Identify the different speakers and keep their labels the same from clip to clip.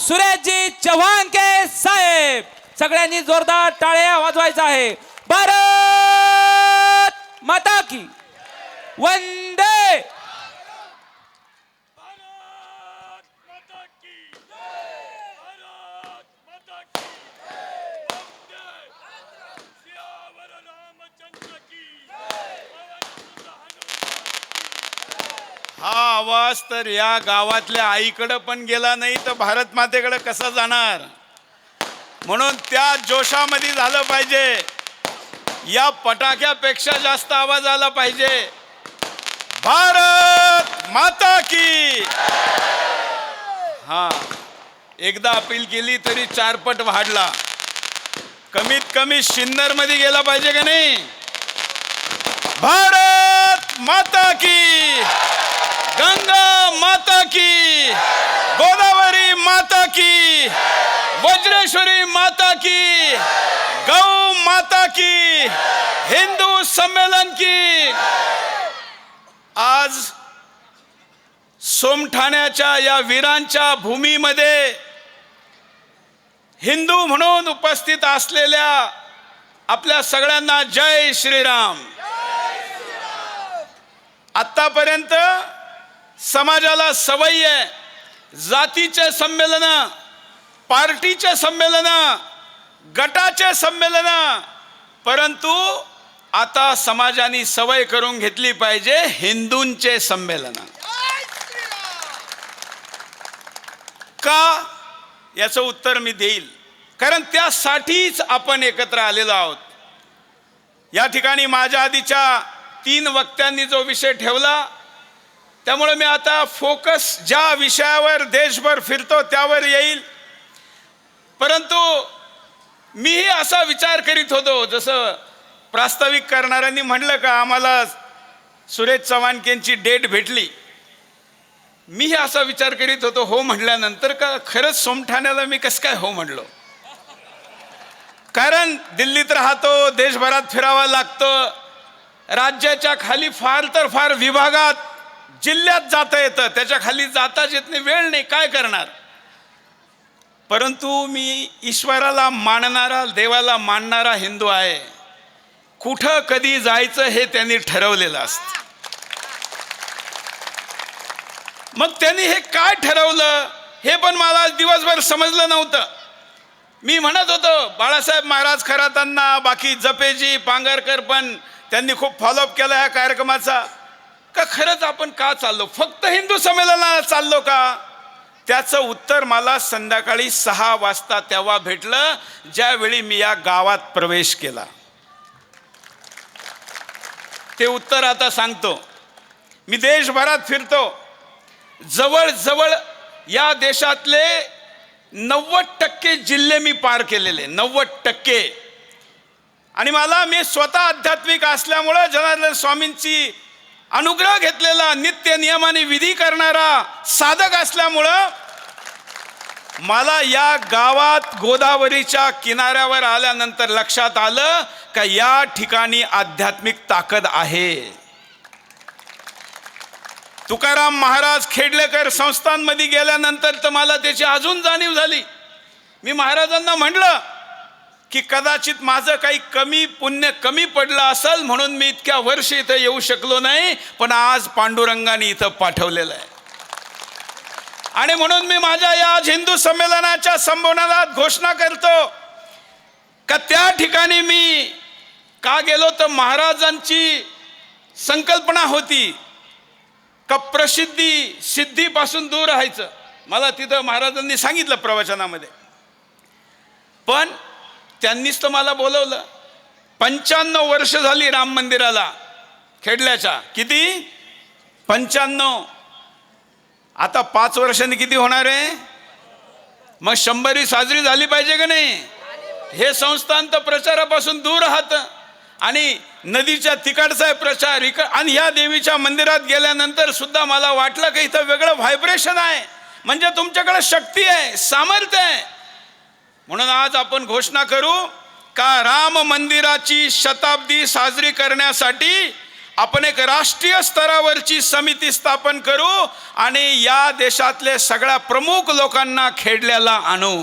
Speaker 1: सुरेशजी चव्हाण के साहेब, सगळ्यांनी जोरदार टाळ्या वाजवायचा आहे। भारत माता की वंदे।
Speaker 2: हा आवाज तर या गावातल्या आईकडे पण गेला नाही तर भारत मातेकडे कसा जाणार। म्हणून त्या जोशामध्ये झालं पाहिजे, या पटाक्यापेक्षा जास्त आवाज आला पाहिजे। भारत माता की। हा एकदा अपील केली तरी चारपट वाढला, कमीत कमी शिन्नर मध्ये गेला पाहिजे का नाही। भारत माता की, गंगा माता की, गोदावरी माता की, वज्रेश्वरी माता की, गौ माता की, हिंदू सम्मेलन की। आज सोमठाण्याच्या या वीरांच्या भूमीमध्ये हिंदू म्हणून उपस्थित असलेल्या आपल्या सगळ्यांना जय श्रीराम। आतापर्यंत समाजाला सवय आहे जातीचे संमेलन, पार्टीचे संमेलन, गटाचे संमेलन, परंतु आता समाजाने सवय करून घेतली पाहिजे हिंदूंचे संमेलन। का याचं उत्तर मी देईल, कारण त्यासाठीच आपण एकत्र आलेलो आहोत। या ठिकाणी माझ्या आधीच्या 3 वक्त्यांनी जो विषय ठेवला, त्यामुळे मी आता फोकस ज्या विषयावर देशभर फिरतो त्यावर येईल। परंतु मीही असा विचार करीत होतो, जसं प्रास्ताविक करणाऱ्यांनी म्हणलं का आम्हाला सुरेश चव्हाणकेंची डेट भेटली, मीही असा विचार करीत होतो हो म्हटल्यानंतर का खरंच सोमठाण्याला मी कसं काय हो म्हणलो। कारण दिल्लीत राहतो, देशभरात फिरावं लागतं, राज्याच्या खाली फार तर फार विभागात जिल्ह्यात जाता येतं, त्याच्या खाली जाताच येत नाही, वेळ नाही, काय करणार। परंतु मी ईश्वराला मानणारा, देवाला मानणारा हिंदू आहे, कुठं कधी जायचं हे त्यांनी ठरवलेलं असतं। मग त्यांनी हे काय ठरवलं हे पण मला दिवसभर समजलं नव्हतं। मी म्हणत होतो बाळासाहेब महाराज खरातांना, बाकी जपेजी पांगरकर पण त्यांनी खूप फॉलोअप केला या कार्यक्रमाचा, का खरंच आपण का चाललो, फक्त हिंदू संमेलनाला चाललो का। त्याचं उत्तर मला संध्याकाळी 6 वाजता तेव्हा भेटलं, ज्यावेळी मी या गावात प्रवेश केला। ते उत्तर आता सांगतो। मी देशभरात फिरतो, जवळजवळ या देशातले 90% जिल्हे मी पार केलेले, 90%। आणि मी स्वतः आध्यात्मिक असल्यामुळे जनार्दन स्वामींची अनुग्रह घेतलेला, नित्य नियमाने विधी करणारा साधक असल्यामुळं मला या गावात गोदावरीच्या किनाऱ्यावर आल्यानंतर लक्षात आलं का या ठिकाणी आध्यात्मिक ताकद आहे। तुकाराम महाराज खेडलेकर संस्थांमध्ये गेल्यानंतर तर मला त्याची अजून जाणीव झाली। मी महाराजांना म्हणलं की कदाचित माझं काही कमी पुण्य कमी पडलं असेल म्हणून मी इतक्या वर्ष इथं येऊ शकलो नाही, पण आज पांडुरंगाने इथं पाठवलेलं आहे। आणि म्हणून मी माझ्या या हिंदू संमेलनाच्या संबोधनात घोषणा करतो का त्या ठिकाणी मी का गेलो तर महाराजांची संकल्पना होती का प्रसिद्धी सिद्धीपासून दूर राहायचं। मला तिथं महाराजांनी सांगितलं प्रवचनामध्ये, पण त्यांनीच तर मला बोलवलं। 95 वर्ष झाली राम मंदिराला खेडल्याच्या, किती 95, आता 5 वर्षांनी किती होणार आहे, मग 100री साजरी झाली पाहिजे का नाही। हे संस्थान तर प्रचारापासून दूर राहतं आणि नदीच्या तिकडचा आहे प्रचार, आणि या देवीच्या मंदिरात गेल्यानंतर सुद्धा मला वाटलं की इथं वेगळं व्हायब्रेशन आहे, म्हणजे तुमच्याकडे शक्ती आहे, सामर्थ्य आहे। म्हणून आज आपण घोषणा करू का राम मंदिराची शताब्दी साजरी करण्यासाठी आपण एक राष्ट्रीय स्तरावरची समिती स्थापन करू आणि या देशातले सगळ्या प्रमुख लोकांना खेडल्याला आणू.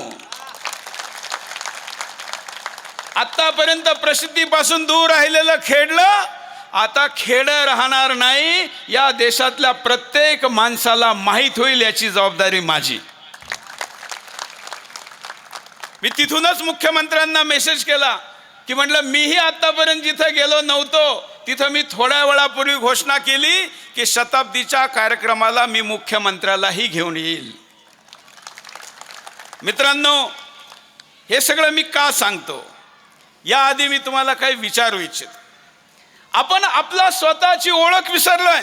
Speaker 2: आतापर्यंत प्रसिद्धीपासून दूर राहिलेलं खेडलं आता खेडं राहणार नाही. या देशातल्या प्रत्येक माणसाला माहीत होईल याची जबाबदारी माझी. मी तिथूनच मुख्यमंत्र्यांना मेसेज केला की म्हटलं मीही आतापर्यंत जिथं गेलो नव्हतो तिथं मी थोड्या वेळापूर्वी घोषणा केली की शताब्दीच्या कार्यक्रमाला मी मुख्यमंत्र्यालाही घेऊन येईल. मित्रांनो, हे सगळं मी का सांगतो याआधी मी तुम्हाला काही विचारू इच्छितो. आपण आपला स्वतःची ओळख विसरलोय.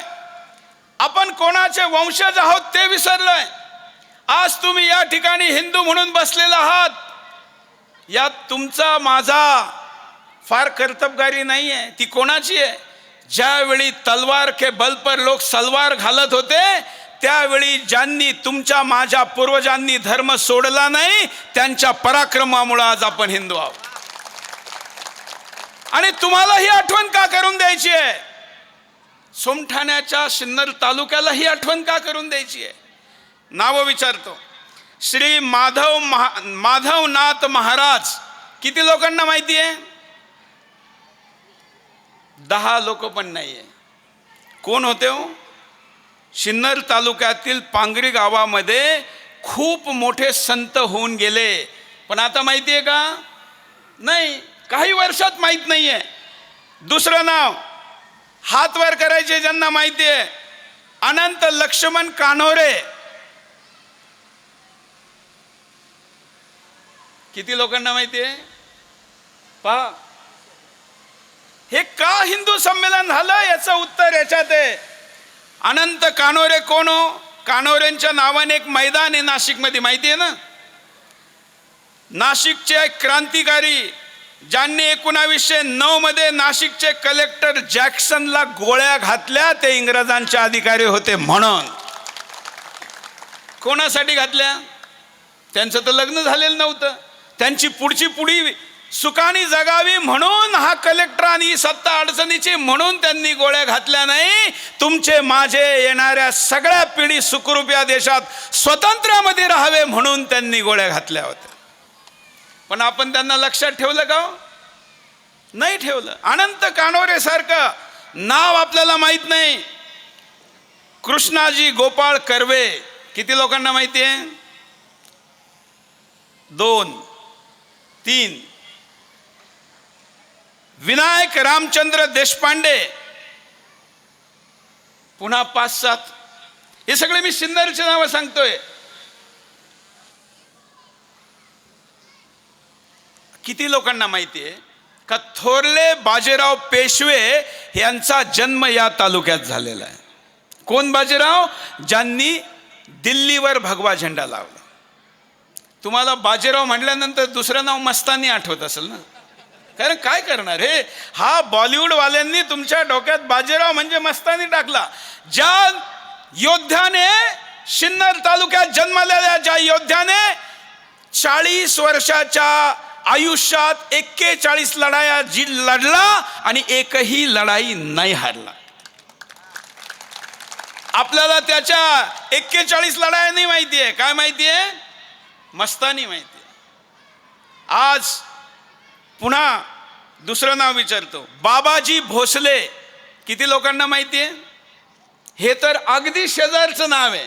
Speaker 2: आपण कोणाचे वंशज आहोत ते विसरलोय. आज तुम्ही या ठिकाणी हिंदू म्हणून बसलेला आहात. यात तुमचा माझा फार कर्तबगारी नाही आहे. ती कोणाची आहे? ज्यावेळी तलवार के बल पर लोक सलवार घालत होते त्यावेळी ज्यांनी तुमच्या माझ्या पूर्वजांनी धर्म सोडला नाही त्यांच्या पराक्रमामुळे आज आपण हिंदू आहोत. आणि तुम्हाला ही आठवण का करून द्यायची आहे? सोमठाण्याच्या सिन्नर तालुक्याला ही आठवण का करून द्यायची आहे? नाव विचारतो. श्री माधवनाथ महाराज किती लोकांना माहिती आहे? 10 लोक पण नाहीये. कोण होते हो? सिन्नर तालुक्यातील पांगरी गावामध्ये खूप मोठे संत होऊन गेले, पण आता माहिती आहे का? नाही, काही वर्षात माहित नाहीये. दुसरं नाव हात वर करायचे ज्यांना माहिती आहे, अनंत लक्ष्मण कान्होरे. किती लोकांना माहिती आहे? पहा, हे का हिंदू संमेलन झालं याचं उत्तर याच्यात आहे. अनंत कान्होरे कोण हो? कान्होरेंच्या नावाने एक मैदान आहे नाशिकमध्ये, माहिती आहे ना? नाशिकचे एक क्रांतिकारी ज्यांनी 1909 मध्ये नाशिकचे कलेक्टर जॅक्सनला गोळ्या घातल्या, ते इंग्रजांचे अधिकारी होते. म्हणून कोणासाठी घातल्या? त्यांचं तर लग्न झालेलं नव्हतं. त्यांची पुढची पिढी सुखाने जगावी म्हणून हा कलेक्टर आणि सत्ता अडचणीची म्हणून त्यांनी गोळ्या घातल्या नाही. तुमचे माझे येणाऱ्या सगळ्या पिढी सुखरूप या देशात स्वतंत्र्यामध्ये राहावे म्हणून त्यांनी गोळ्या घातल्या होत्या. पण आपण त्यांना लक्षात ठेवलं का? नाही ठेवलं. अनंत कान्होरे सारखं नाव आपल्याला माहित नाही. कृष्णाजी गोपाळ कर्वे किती लोकांना माहिती आहे? 2, 3. विनायक रामचंद्र देशपांडे पुन्हा 5-7. हे सगळे मी सिन्नरचे नाव सांगतोय. किती लोकांना माहिती आहे का थोरले बाजीराव पेशवे यांचा जन्म या तालुक्यात झालेला आहे? कोण बाजीराव? ज्यांनी दिल्लीवर भगवा झेंडा लावला. तुम्हाला बाजीराव म्हटल्यानंतर दुसरं नाव मस्तानी आठवत असेल ना? कारण काय करणार, हे हा बॉलिवूड वाल्यांनी तुमच्या डोक्यात बाजीराव म्हणजे मस्तानी टाकला. ज्या योद्ध्याने सिन्नर तालुक्यात जन्मलेल्या ज्या योद्ध्याने 40 वर्षाच्या आयुष्यात 41 लढाया लढला आणि एकही लढाई नाही हारला. आपल्याला त्याच्या 41 लढाया नाही माहिती आहे. काय माहिती आहे? मस्तानी माहिती आहे. आज पुन्हा दुसरं नाव विचारतो. बाबाजी भोसले किती लोकांना माहिती आहे? हे तर अगदी शेजारचं नाव आहे.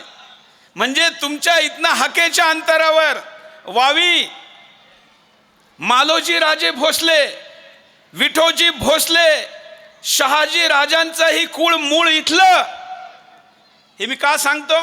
Speaker 2: म्हणजे तुमच्या इथनं हाकेच्या अंतरावर वावी मालोजी राजे भोसले, विठोजी भोसले, शहाजी राजांचंही कुळ मूळ इथलं. हे मी का सांगतो?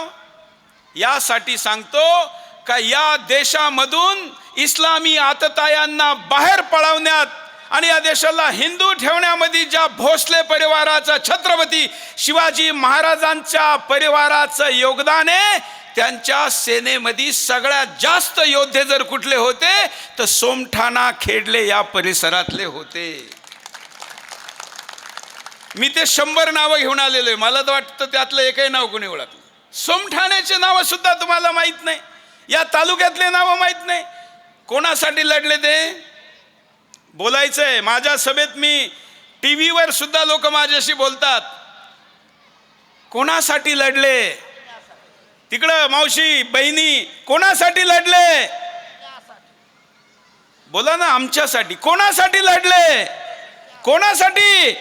Speaker 2: यासाठी सांगतो का या देशामधून इस्लामी आततायांना बाहेर पळवण्यात आणि या देशाला हिंदू ठेवण्यामध्ये ज्या भोसले परिवाराचं, छत्रपती शिवाजी महाराजांच्या परिवाराचं योगदान आहे, त्यांच्या सेनेमध्ये सगळ्यात जास्त योद्धे जर कुठले होते तर सोमठाणा खेडले या परिसरातले होते. मी ते 100 नावं घेऊन आलेलो आहे. मला तर वाटतं त्यातलं एकही नाव कोणी ओळखलं. सोमठाण्याचे नावं सुद्धा तुम्हाला माहित नाही. या तालुक्यातले नावं माहित नाही. कोणासाठी लढले ते बोलायचंय. माझ्या सभेत मी टीव्हीवर सुद्धा लोक माझ्याशी बोलतात, कोणासाठी लढले? तिकडं मावशी बहिणी कोणासाठी लढले? बोला ना, आमच्यासाठी. कोणासाठी लढले? कोणासाठी?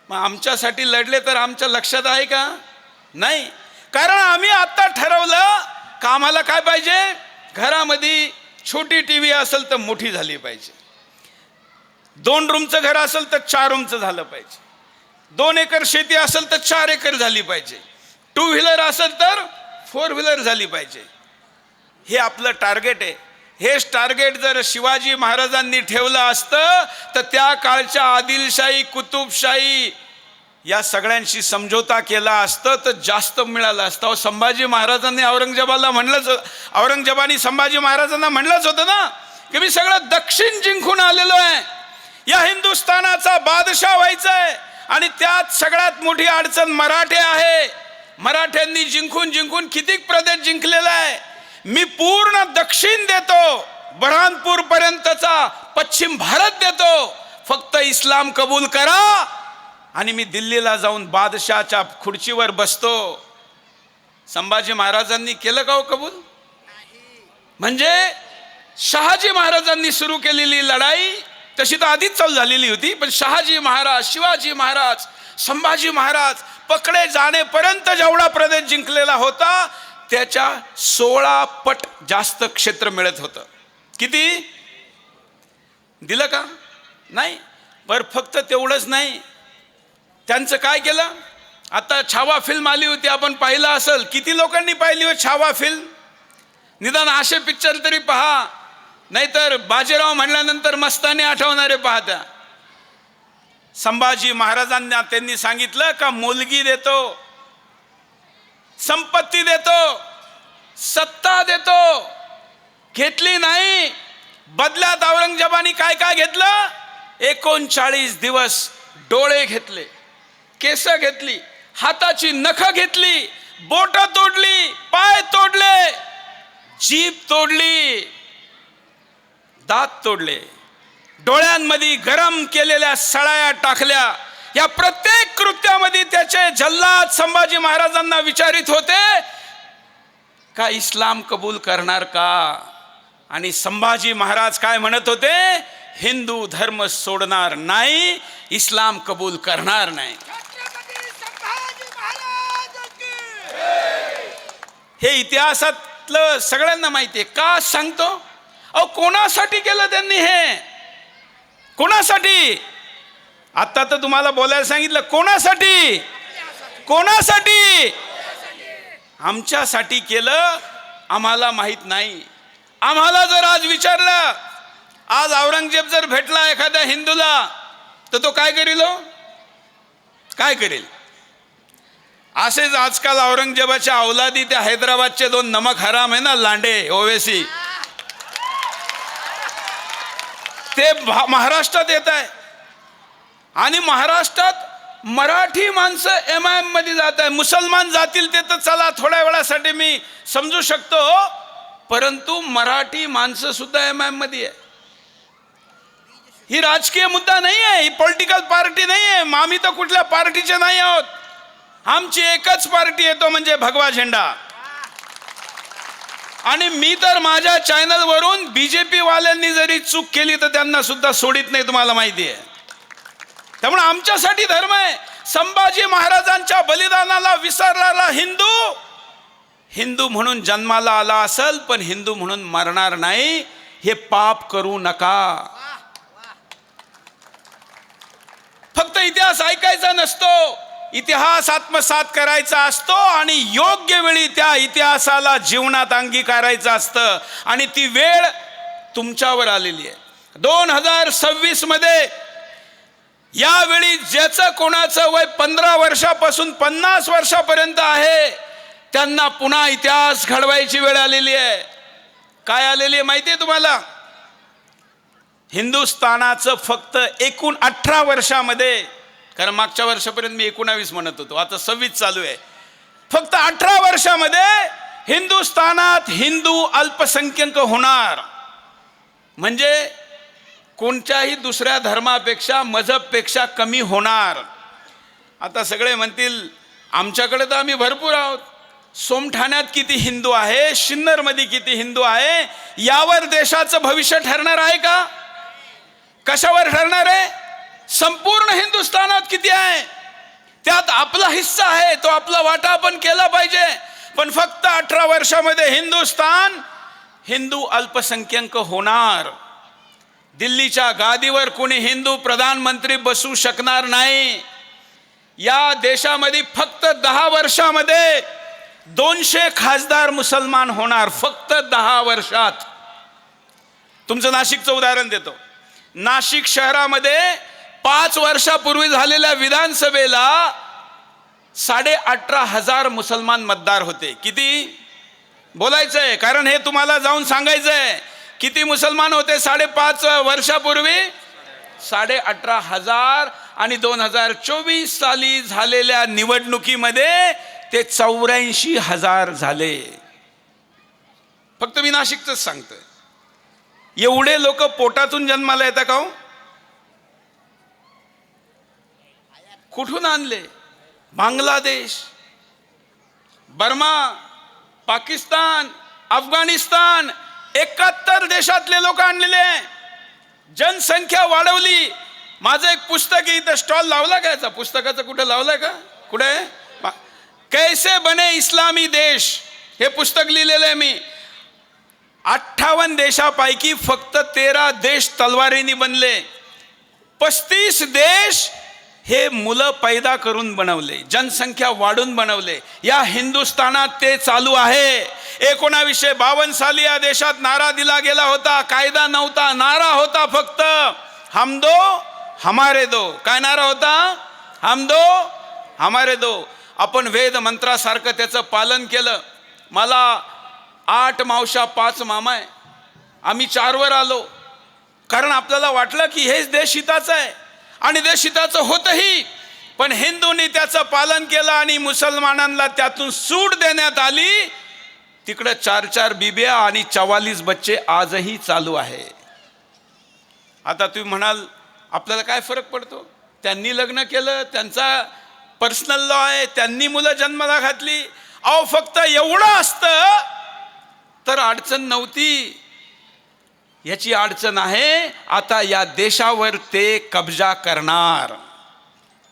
Speaker 2: मग आमच्यासाठी लढले तर आमच्या लक्षात आहे का? नाही. कारण आम्ही आता ठरवलं का आम्हाला काय पाहिजे, घरामध्ये छोटी टीव्ही असेल तर मोठी झाली पाहिजे, 2 रूमचं घर असेल तर 4 रूमचं झालं पाहिजे, 2 एकर शेती असेल तर 4 एकर झाली पाहिजे, 2 व्हीलर असेल तर 4 व्हीलर झाली पाहिजे. हे आपलं टार्गेट आहे. हेच टार्गेट जर शिवाजी महाराजांनी ठेवलं असतं तर त्या काळच्या आदिलशाही, कुतुबशाही या सगळ्यांशी समझोता केला असतं तर जास्त मिळालं असतं. संभाजी महाराजांनी औरंगजेबाने संभाजी महाराजांना म्हणलंच होतं ना की मी सगळं दक्षिण जिंकून आलेलो आहे, या हिंदुस्थानाचा बादशाह व्हायचंय, आणि त्यात सगळ्यात मोठी अडचण मराठे आहे. मराठ्यांनी जिंकून जिंकून किती प्रदेश जिंकलेला आहे. मी पूर्ण दक्षिण देतो, बऱ्हाणपूर पर्यंतचा पश्चिम भारत देतो, फक्त इस्लाम कबूल करा आणि मी दिल्लीला जाऊन बादशाहच्या खुर्चीवर बसतो. संभाजी महाराजांनी केलं का हो कबूल? म्हणजे शहाजी महाराजांनी सुरू केलेली लढाई तशी तर आधीच चालू झालेली होती, पण शहाजी महाराज, शिवाजी महाराज, संभाजी महाराज पकडे जाणेपर्यंत जेवढा प्रदेश जिंकलेला होता त्याच्या 16 पट जास्त क्षेत्र मिळत होतं. किती दिलं का? नाही. पर फक्त तेवढंच नाही, त्यांचं काय केलं? आता छावा फिल्म आली होती, आपण पाहिलं असेल. किती लोकांनी पाहिली हो छावा फिल्म? निदान असे पिक्चर तरी पहा, नाहीतर बाजीराव म्हणल्यानंतर मस्तानी आठवणारे पाहता. संभाजी महाराजांना त्यांनी सांगितलं का मुलगी देतो, संपत्ती देतो, सत्ता देतो. घेतली नाही. बदल्यात औरंगजेबाने काय काय घेतलं? 39 दिवस डोळे घेतले, केस घेतली, हाताची नख घेतली, बोट तोडली, पाय तोडले, जीभ तोडली, दात तोडले, डोळ्यांमध्ये गरम केलेल्या सळाया टाकल्या. या प्रत्येक कृत्यामध्ये त्याचे जल्लाद संभाजी महाराजांना विचारित होते का इस्लाम कबूल करणार का? आणि संभाजी महाराज काय म्हणत होते? हिंदू धर्म सोडणार नाही, इस्लाम कबूल करणार नाही. हे इतिहासातलं सगळ्यांना माहिती आहे. का सांगतो? अहो, कोणासाठी केलं त्यांनी हे? कोणासाठी? आता तर तुम्हाला बोलायला सांगितलं. कोणासाठी? कोणासाठी? आमच्यासाठी केलं. आम्हाला माहित नाही. आम्हाला जर आज विचारलं, आज औरंगजेब जर भेटला एखाद्या हिंदूला तर तो काय करील? काय करेल? असेच आजकाल औरंगजेबाच्या अवलादी त्या हैदराबादचे 2 नमक हराम आहे ना, लांडे ओवेसी, ते महाराष्ट्रात येत आहे. आणि महाराष्ट्रात मराठी माणसं MIM मध्ये जात आहे. मुसलमान जातील ते तर चला थोड्या वेळासाठी मी समजू शकतो, परंतु मराठी माणसं सुद्धा MIM मध्ये आहे. ही राजकीय मुद्दा नाही आहे, ही पॉलिटिकल पार्टी नाही आहे. आम्ही तर कुठल्या पार्टीचे नाही आहोत. आमची एकच पार्टी येतो म्हणजे भगवा झेंडा. आणि मी तर माझ्या चॅनल वरून BJP वाल्यांनी जरी चूक केली तर त्यांना सुद्धा सोडित नाही, तुम्हाला माहिती आहे. त्यामुळे आमच्यासाठी धर्म आहे. संभाजी महाराजांच्या बलिदानाला विसरलेला हिंदू म्हणून जन्माला आला असेल, पण हिंदू म्हणून मरणार नाही. हे पाप करू नका. फक्त इतिहास ऐकायचा नसतो, इतिहास आत्मसात करायचा असतो आणि योग्य वेळी त्या इतिहासाला जीवनात अंगीकारायचं असतं. आणि ती वेळ तुमच्यावर आलेली आहे. 2026 मध्ये यावेळी ज्याचं कोणाचं वय 15 वर्षापासून 50 वर्षापर्यंत आहे त्यांना पुन्हा इतिहास घडवायची वेळ आलेली आहे. काय आलेली आहे माहिती आहे तुम्हाला? हिंदुस्थानाचं फक्त एकूण 18 वर्षामध्ये, कारण मागच्या वर्षापर्यंत मी 19 म्हणत होतो, आता 26 चालू आहे. फक्त 18 वर्षामध्ये हिंदुस्थानात हिंदू अल्पसंख्याक होणार. म्हणजे कोणत्याही दुसऱ्या धर्मापेक्षा मजहबपेक्षा कमी होणार. आता सगळे म्हणतील आमच्याकडे तर आम्ही भरपूर आहोत. सोमठाण्यात किती हिंदू आहे, सिन्नरमध्ये किती हिंदू आहे, यावर देशाचं भविष्य ठरणार आहे का? कशावर ठरणार आहे? संपूर्ण हिंदुस्थानात किती आहे त्यात आपला हिस्सा आहे, तो आपला वाटा आपण केला पाहिजे. पण फक्त 18 वर्षामध्ये हिंदू अल्पसंख्याक होणार. दिल्लीच्या गादीवर कोणी हिंदू प्रधानमंत्री बसू शकणार नाही. या देशामध्ये फक्त 10 वर्षामध्ये 200 खासदार मुसलमान होणार, फक्त 10 वर्षात. तुमचं नाशिकचं उदाहरण देतो. नाशिक शहरामध्ये 5 वर्षापूर्वी झालेल्या विधानसभेला 18,500 मुसलमान मतदार होते. किती बोलायचंय, कारण हे तुम्हाला जाऊन सांगायचंय. किती मुसलमान होते 5.5 वर्षापूर्वी? 18,500. आणि 2024 साली झालेल्या निवडणुकीमध्ये ते 84,000 झाले. फक्त मी नाशिकच सांगतोय. एवढे लोक पोटातून जन्माला येतात का हो? कुठून आणले? बांगलादेश, बर्मा, पाकिस्तान, अफगाणिस्तान, 71 देशातले लोक आणलेले. जनसंख्या वाढवली. माझं एक पुस्तक आहे, इथं स्टॉल लावला का? याचा पुस्तकाचं कुठे लावलाय का? कुठे? कैसे बने इस्लामी देश हे पुस्तक लिहिलेलं आहे मी. 58 देशापैकी फक्त 13 देश तलवारीने बनले. 35 देश हे मुलं पैदा करून बनवले, जनसंख्या वाढून बनवले. या हिंदुस्थानात ते चालू आहे. 1952 साली या देशात नारा दिला गेला होता. कायदा नव्हता, नारा होता फक्त हम दो हमारे दो. काय नारा होता? हम दो हमारे दो. आपण वेद मंत्रासारखं त्याचं पालन केलं. मला 8 मावशा 5 मामा आहे. आम्ही 4 वर आलो, कारण आपल्याला वाटलं की हेच देश हिताचं आहे आणि देश हिताचं होतही. पण हिंदूंनी त्याचं पालन केलं आणि मुसलमानांना त्यातून सूट देण्यात आली. तिकडं 4-4 बिब्या आणि 44 बच्चे आजही चालू आहे. आता तुम्ही म्हणाल आपल्याला काय फरक पडतो? त्यांनी लग्न केलं, त्यांचा पर्सनल लॉ आहे, त्यांनी मुलं जन्माला घातली. अहो फक्त एवढं असतं तर अडचण नव्हती. याची अडचण आहे आता या देशावर ते कब्जा करणार.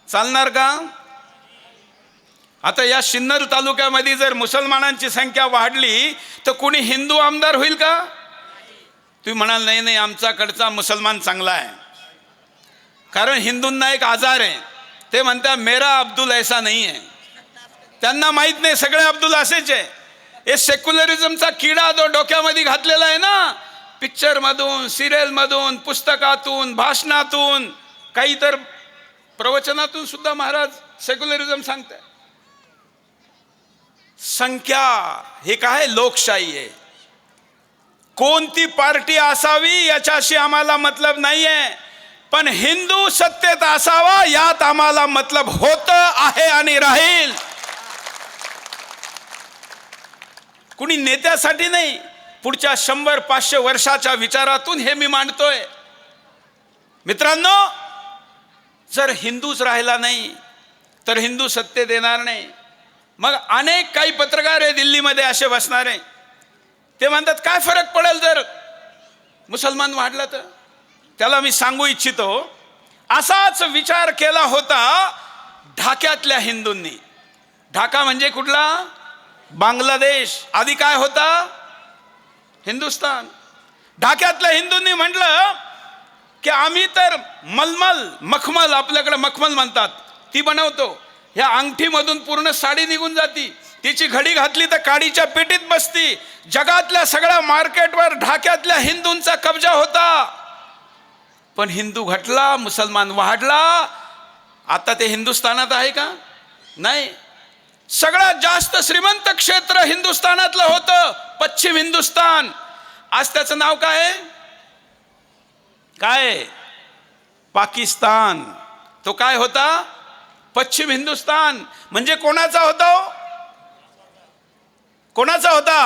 Speaker 2: चालणार का? आता या सिन्नर तालुक्यामध्ये जर मुसलमानांची संख्या वाढली तर कोणी हिंदू आमदार होईल का? तुम्ही म्हणाल नाही नाही आमच्याकडचा मुसलमान चांगला आहे. कारण हिंदूंना एक आजार आहे, ते म्हणतात मेरा अब्दुल ऐसा नाही आहे. त्यांना माहित नाही सगळे अब्दुल असेच आहे. हे सेक्युलरिझमचा किडा जो डोक्यामध्ये घातलेला आहे ना, पिक्चर मधून, सिरियल मधून, पुस्तकातून, भाषणातून, काही तर प्रवचनातून सुद्धा महाराज सेक्युलरिझम सांगतात. संख्या हे काय? लोकशाही आहे. कोणती पार्टी असावी याच्याशी आम्हाला मतलब नाहीये, पण हिंदू सत्तेत असावा यात आम्हाला मतलब होत आहे आणि राहील. कुणी नेत्यासाठी नाही, पुढच्या 100-500 वर्षाच्या विचारातून हे मी मांडतोय. मित्रांनो, जर हिंदूच राहिला नाही तर हिंदू सत्तेत येणार नाही. मग अनेक काही पत्रकार आहे दिल्लीमध्ये असे बसणारे, ते म्हणतात काय फरक पडेल जर मुसलमान वाढला तर? त्याला मी सांगू इच्छितो, असाच विचार केला होता ढाक्यातल्या हिंदूंनी. ढाका म्हणजे कुठला? बांगलादेश. आधी काय होता? हिंदुस्तान. ढाक्यातल्या हिंदूंनी म्हटलं की आम्ही तर मखमल, आपल्याकडे मखमल म्हणतात, ती बनवतो. ह्या अंगठीमधून पूर्ण साडी निघून जाती, तिची घडी घातली तर काडीच्या पेटीत बसती. जगातल्या सगळ्या मार्केटवर ढाक्यातल्या हिंदूंचा कब्जा होता. पण हिंदू घटला, मुसलमान वाढला. आता ते हिंदुस्थानात आहे का? नाही. सगळ्यात जास्त श्रीमंत क्षेत्र हिंदुस्थानातलं होतं, पश्चिम हिंदुस्थान. आज त्याचं नाव काय आहे? काय? पाकिस्तान. तो काय होता? पश्चिम हिंदुस्थान. म्हणजे कोणाचा होता? कोणाचा होता?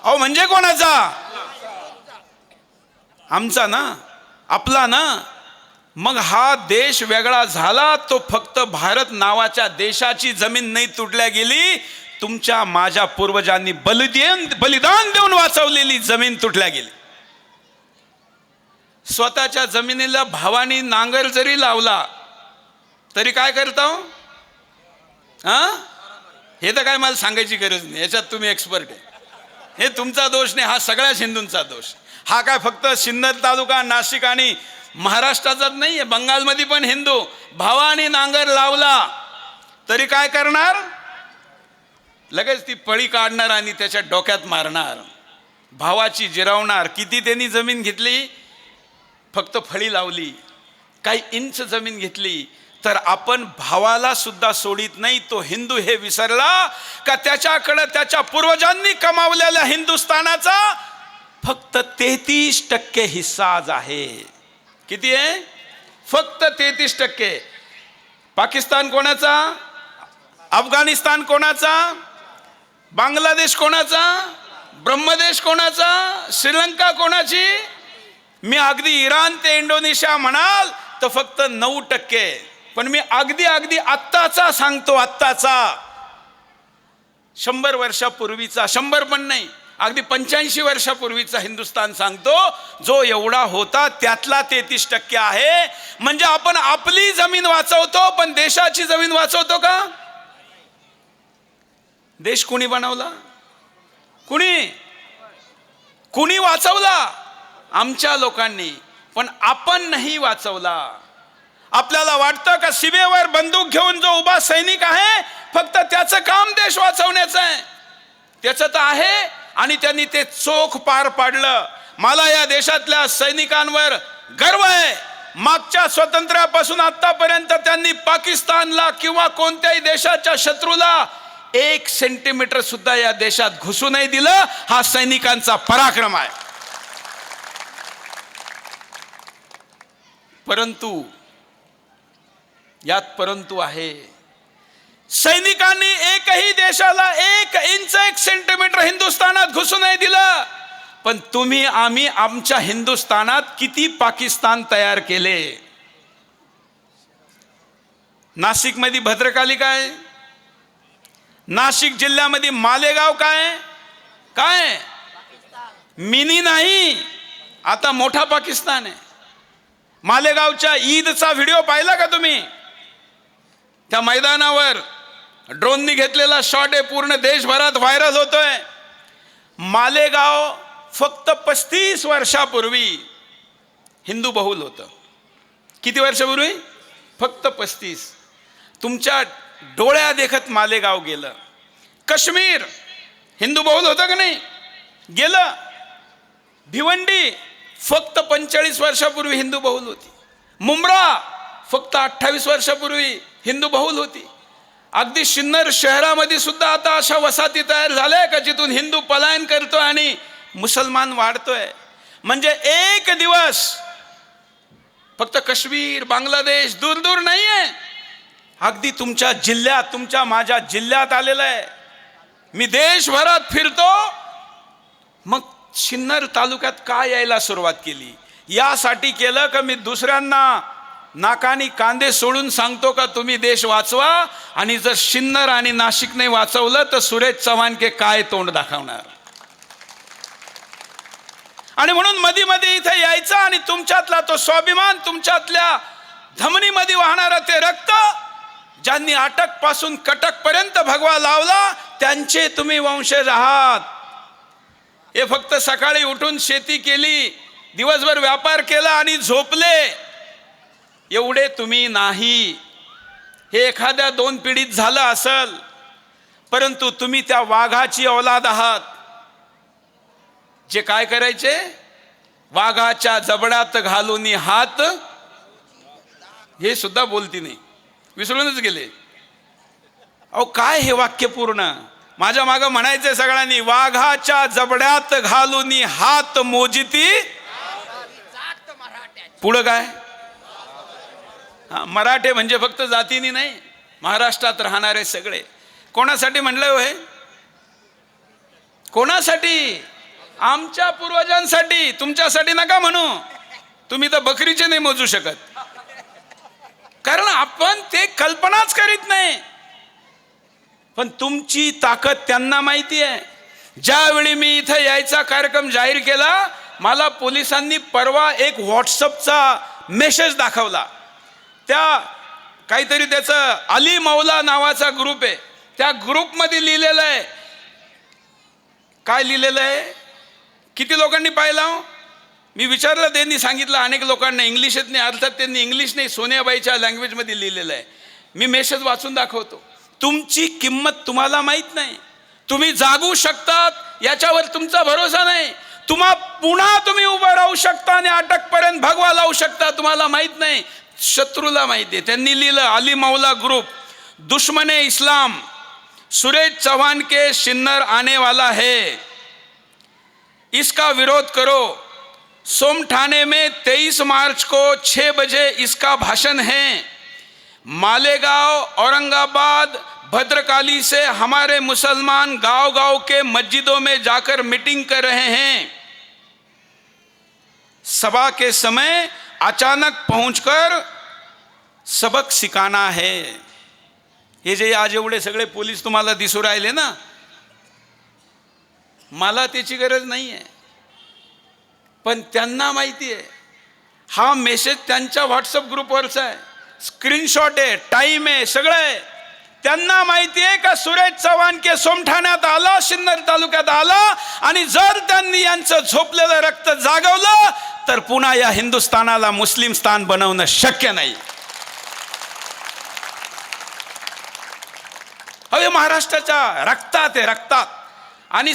Speaker 2: अहो म्हणजे कोणाचा? आमचा ना. आपला ना, मग हा देश वेगळा झाला. तो फक्त भारत नावाच्या देशाची जमीन नाही तुटल्या गेली, तुमच्या माझ्या पूर्वजांनी बलिदान देऊन वाचवलेली जमीन तुटल्या गेली. स्वतःच्या जमिनीला भावानी नांगर जरी लावला तरी काय करता हो? हे तर काय मला सांगायची गरज नाही, याच्यात तुम्ही एक्सपर्ट आहे. हे तुमचा दोष नाही, हा सगळ्याच हिंदूंचा दोष. हा काय फक्त सिन्नर तालुका, नाशिक आणि महाराष्ट्राचाच नाही आहे, बंगालमध्ये पण हिंदू भावानी नांगर लावला तरी काय करणार? लगेच ती पळी काढणार आणि त्याच्या डोक्यात मारणार, भावाची जिरवणार. किती त्यांनी जमीन घेतली? फक्त फळी लावली, काही इंच जमीन घेतली तर आपण भावाला सुद्धा सोडित नाही. तो हिंदू हे विसरला का त्याच्याकडे त्याच्या पूर्वजांनी कमावलेल्या हिंदुस्थानाचा फक्त 33% हिस्सा आज आहे. किती आहे? फक्त 33%. पाकिस्तान कोणाचा? अफगाणिस्तान कोणाचा? बांगलादेश कोणाचा? ब्रह्मदेश कोणाचा? श्रीलंका कोणाची? मी अगदी इराण ते इंडोनेशिया म्हणाल तर फक्त 9%. पण मी अगदी आत्ताचा सांगतो, आत्ताचा 100 वर्षापूर्वीचा, 100 पण नाही, अगदी 85 वर्षापूर्वीचा हिंदुस्थान सांगतो, जो एवढा होता त्यातला 33% आहे. म्हणजे आपण आपली जमीन वाचवतो पण देशाची जमीन वाचवतो का? देश कुणी बनवला? कुणी वाचवला? आमच्या लोकांनी. पण आपण नाही वाचवला. आपल्याला वाटतं का सीमेवर बंदूक घेऊन जो उभा सैनिक आहे फक्त त्याचं काम देश वाचवण्याचं आहे? त्याचं तर आहे आणि त्यांनी ते चोख पार पाडलं. मला या देशातल्या सैनिकांवर गर्व आहे. मागच्या स्वातंत्र्यापासून आतापर्यंत त्यांनी पाकिस्तानला किंवा कोणत्याही देशाच्या शत्रूला 1 सेंटीमीटर सुद्धा या देशात घुसू नाही दिलं. हा सैनिकांचा पराक्रम आहे. परंतु यात परंतु आहे, सैनिकांनी एकही देशाला 1 इंच 1 सेंटीमीटर हिंदुस्थानात घुसू नाही दिलं. पण तुम्ही आम्ही आमच्या हिंदुस्थानात किती पाकिस्तान तयार केले. नाशिक मध्ये भद्रकाली काय? नाशिक जिल्ह्यामध्ये मालेगाव काय? मिनी नाही, आता मोठा पाकिस्तान आहे. मालेगावच्या ईदचा व्हिडिओ पाहिला का तुम्ही? त्या मैदानावर ड्रोननी घेतलेला शॉट आहे, पूर्ण देशभरात व्हायरल होतोय. मालेगाव फक्त 35 वर्षापूर्वी हिंदू बहुल होतं. किती वर्षापूर्वी? फक्त 35. तुमच्या डोळ्या देखत मालेगाव गेलं. काश्मीर हिंदू बहुल होतं का नाही? गेलं. भिवंडी फक्त 45 वर्षापूर्वी हिंदू बहुल होती. मुंब्रा फक्त 28 वर्षापूर्वी हिंदू बहुल होती. अगदी सिन्नर शहरामध्ये सुद्धा आता अशा वसाहती तयार झाल्या का जिथून हिंदू पलायन करतोय आणि मुसलमान वाढतोय. म्हणजे एक दिवस फक्त काश्मीर, बांगलादेश दूर दूर नाहीये, अगदी तुमच्या जिल्ह्यात, तुमच्या माझ्या जिल्ह्यात आलेलं आहे. मी देशभरात फिरतो. मग सिन्नर तालुक्यात का यायला सुरुवात केली? यासाठी केलं का मी दुसऱ्यांना नाकानी कांदे सोडून सांगतो का तुम्ही देश वाचवा, आणि जर सिन्नर आणि नाशिक नाही वाचवलं तर सुरेश चव्हाणके काय तोंड दाखवणार. आणि म्हणून मध्ये मध्ये इथे यायचं आणि तुमच्यातला तो स्वाभिमान, तुमच्यातल्या धमनीमध्ये वाहणारं ते रक्त, ज्यांनी अटक पासून कटक पर्यंत भगवा लावला, त्यांचे तुम्ही वंशज आहात. हे फक्त सकाळी उठून शेती केली, दिवसभर व्यापार केला आणि झोपले, एवढे तुम्ही नाही. हे एखाद्या 2 पिढीत झालं असल, परंतु तुम्ही त्या वाघाची औलाद आहात. जे काय करायचे? वाघाच्या जबड्यात घालून हात, हे सुद्धा बोलती नाही, विसरूनच गेले. अहो काय हे वाक्य पूर्ण? माझ्या मागं म्हणायचंय सगळ्यांनी, वाघाच्या जबड्यात घालून हात मोजिती. पुढं काय? मराठे म्हणजे फक्त जातीनी नाही, महाराष्ट्रात राहणारे सगळे. कोणासाठी म्हणलंय हो हे? कोणासाठी? आमच्या पूर्वजांसाठी. तुमच्यासाठी नका म्हणू. तुम्ही तर बकरीचे नाही मोजू शकत, कारण आपण ते कल्पनाच करीत नाही. पण तुमची ताकद त्यांना माहिती आहे. ज्यावेळी मी इथं यायचा कार्यक्रम जाहीर केला, मला पोलिसांनी परवा एक व्हॉट्सअपचा मेसेज दाखवला. त्या काहीतरी त्याचं अली मौला नावाचा ग्रुप आहे, त्या ग्रुपमध्ये लिहिलेलं आहे. काय लिहिलेलं आहे? किती लोकांनी पाहिला? मी विचारलं, त्यांनी सांगितलं अनेक लोकांना इंग्लिश येत नाही. अर्थात त्यांनी इंग्लिश नाही, सोनियाबाईच्या लँग्वेजमध्ये लिहिलेलं आहे. मी मेसेज वाचून दाखवतो. तुमची किंमत तुम्हाला माहीत नाही. तुम्ही जागू शकतात याच्यावर तुमचा भरोसा नाही. पुन्हा तुम्ही उभं राहू शकता आणि अटकपर्यंत भगवा लावू शकता, तुम्हाला माहीत नाही, शत्रूला माहिती आहे. त्यांनी लिहिलं, अली मौला ग्रुप, दुश्मने इस्लाम, सुरेश चौहान के शिन्नर आने वाला है, इसका विरोध करो. सोमठाने में 23 मार्च को 6 बजे इसका भाषण है. मालेगांव, औरंगाबाद, भद्रकाली से हमारे मुसलमान गांव गांव के मस्जिदों में जाकर मीटिंग कर रहे हैं. सभा के समय अचानक पहुंचकर सबक सिखाना है. हे जे आज एवढे सगळे पोलीस तुम्हाला दिसू राहिले ना, मला त्याची गरज नाही आहे, पण त्यांना माहिती आहे. हा मेसेज त्यांच्या व्हॉट्सअप ग्रुपवरचा आहे, स्क्रीनशॉट आहे, टाइम आहे, सगळं आहे. त्यांना माहिती आहे का सुरेश चव्हाण के सोमठाण्यात आला, सिन्नर तालुक्यात आला, आणि जर त्यांनी यांचं झोपलेलं रक्त जागवलं तर पुन्हा या हिंदुस्थानाला मुस्लिम स्थान बनवणं शक्य नाही. हवे महाराष्ट्राच्या रक्तात आहे, रक्तात. आणि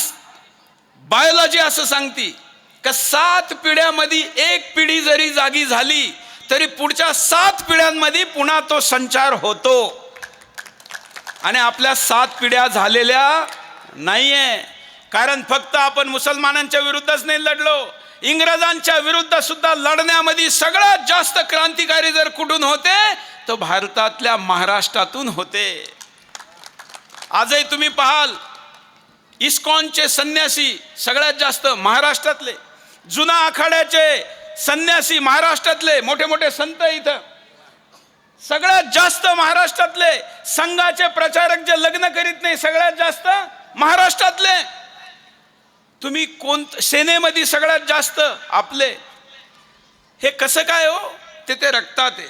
Speaker 2: बायोलॉजी असं सांगती का 7 पिढ्यामध्ये एक पिढी जरी जागी झाली तरी पुढच्या 7 पिढ्यांमध्ये पुन्हा तो संचार होतो. आणि आपल्या 7 पिढ्या झालेल्या नाहीये, कारण फक्त आपण मुसलमानांच्या विरुद्धच नाही लढलो, इंग्रजांच्या विरुद्ध सुद्धा लढण्यामध्ये सगळ्यात जास्त क्रांतिकारी जर कुठून होते तर भारतातल्या महाराष्ट्रातून होते. आजही तुम्ही पाहाल, इस्कॉनचे संन्यासी सगळ्यात जास्त महाराष्ट्रातले, जुना आखाड्याचे संन्यासी महाराष्ट्रातले, मोठे मोठे संत इथं सगळ्यात जास्त महाराष्ट्रातले, संघाचे प्रचारक जे लग्न करीत नाही सगळ्यात जास्त महाराष्ट्रातले. तुम्ही सेनेमध्ये सगळ्यात जास्त आपले. हे कसं काय हो? ते रक्तात आहे,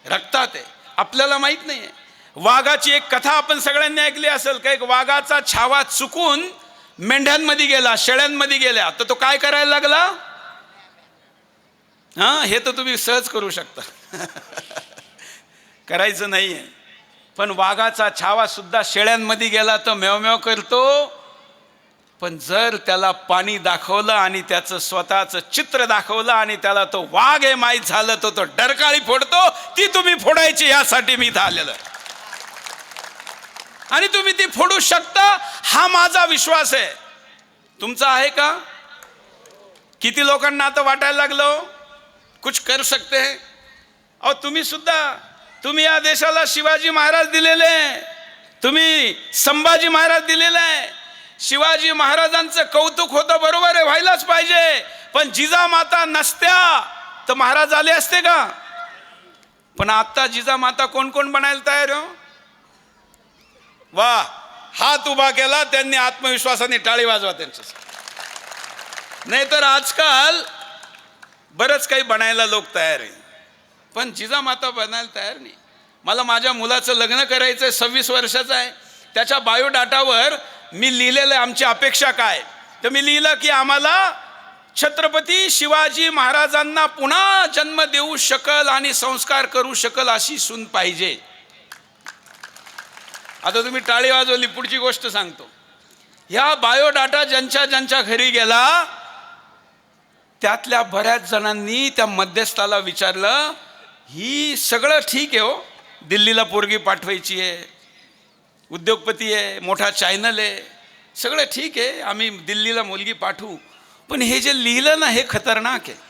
Speaker 2: रक्तात आहे. आपल्याला माहित नाही. वाघाची एक कथा आपण सगळ्यांनी ऐकली असेल का? एक वाघाचा छावा चुकून मेंढ्यांमध्ये गेला, शेळ्यांमध्ये गेला, तर तो काय करायला लागला? हे तर तुम्ही सहज करू शकता. करायचं नाहीये, पण वाघाचा छावा सुद्धा शेळ्यांमध्ये गेला तर मेव करतो. पण जर त्याला पाणी दाखवलं आणि त्याचं स्वतःचं चित्र दाखवलं आणि त्याला तो वाघ हे माहीत झालं तर तो डरकाळी फोडतो. ती तुम्ही फोडायची यासाठी मी इथं आलेलं, आणि तुम्ही ती फोडू शकता हा माझा विश्वास आहे. तुमचा आहे का? किती लोकांना आता वाटायला लागलो कुछ कर सकते हैं. अहो तुम्ही या देशाला शिवाजी महाराज दिलेले, तुम्ही संभाजी महाराज दिलेले आहे. शिवाजी महाराजांचं कौतुक होतं, बरोबर आहे, व्हायलाच पाहिजे. पण जिजामाता नसत्या तर महाराज आले असते का? पण आता जिजामाता कोण कोण बनायला तयार हो? वा, हात उभा केला त्यांनी, आत्मविश्वासाने टाळी वाजवा त्यांच्या. नाहीतर आजकाल बरंच काही बनायला लोक तयार आहे, पण जिजामाता बनायला तयार नाही. मला माझ्या मुलाचं लग्न करायचं आहे, 26 वर्षाचा आहे. त्याच्या बायोडाटावर मी लिहिलेलं आहे आमची अपेक्षा काय. तर मी लिहिलं की आम्हाला छत्रपती शिवाजी महाराजांना पुन्हा जन्म देऊ शकल आणि संस्कार करू शकल अशी सून पाहिजे. आता तुम्ही टाळी वाजवली, पुढची गोष्ट सांगतो. ह्या बायोडाटा ज्यांच्या घरी गेला त्यातल्या बऱ्याच जणांनी त्या मध्यस्थाला विचारलं, ही सगळं ठीक आहे हो, दिल्लीला पोरगी पाठवायची आहे, उद्योगपती आहे, मोठा चॅनल आहे, सगळं ठीक आहे, आम्ही दिल्लीला मुलगी पाठवू, पण हे जे लिहिलं ना हे खतरनाक आहे.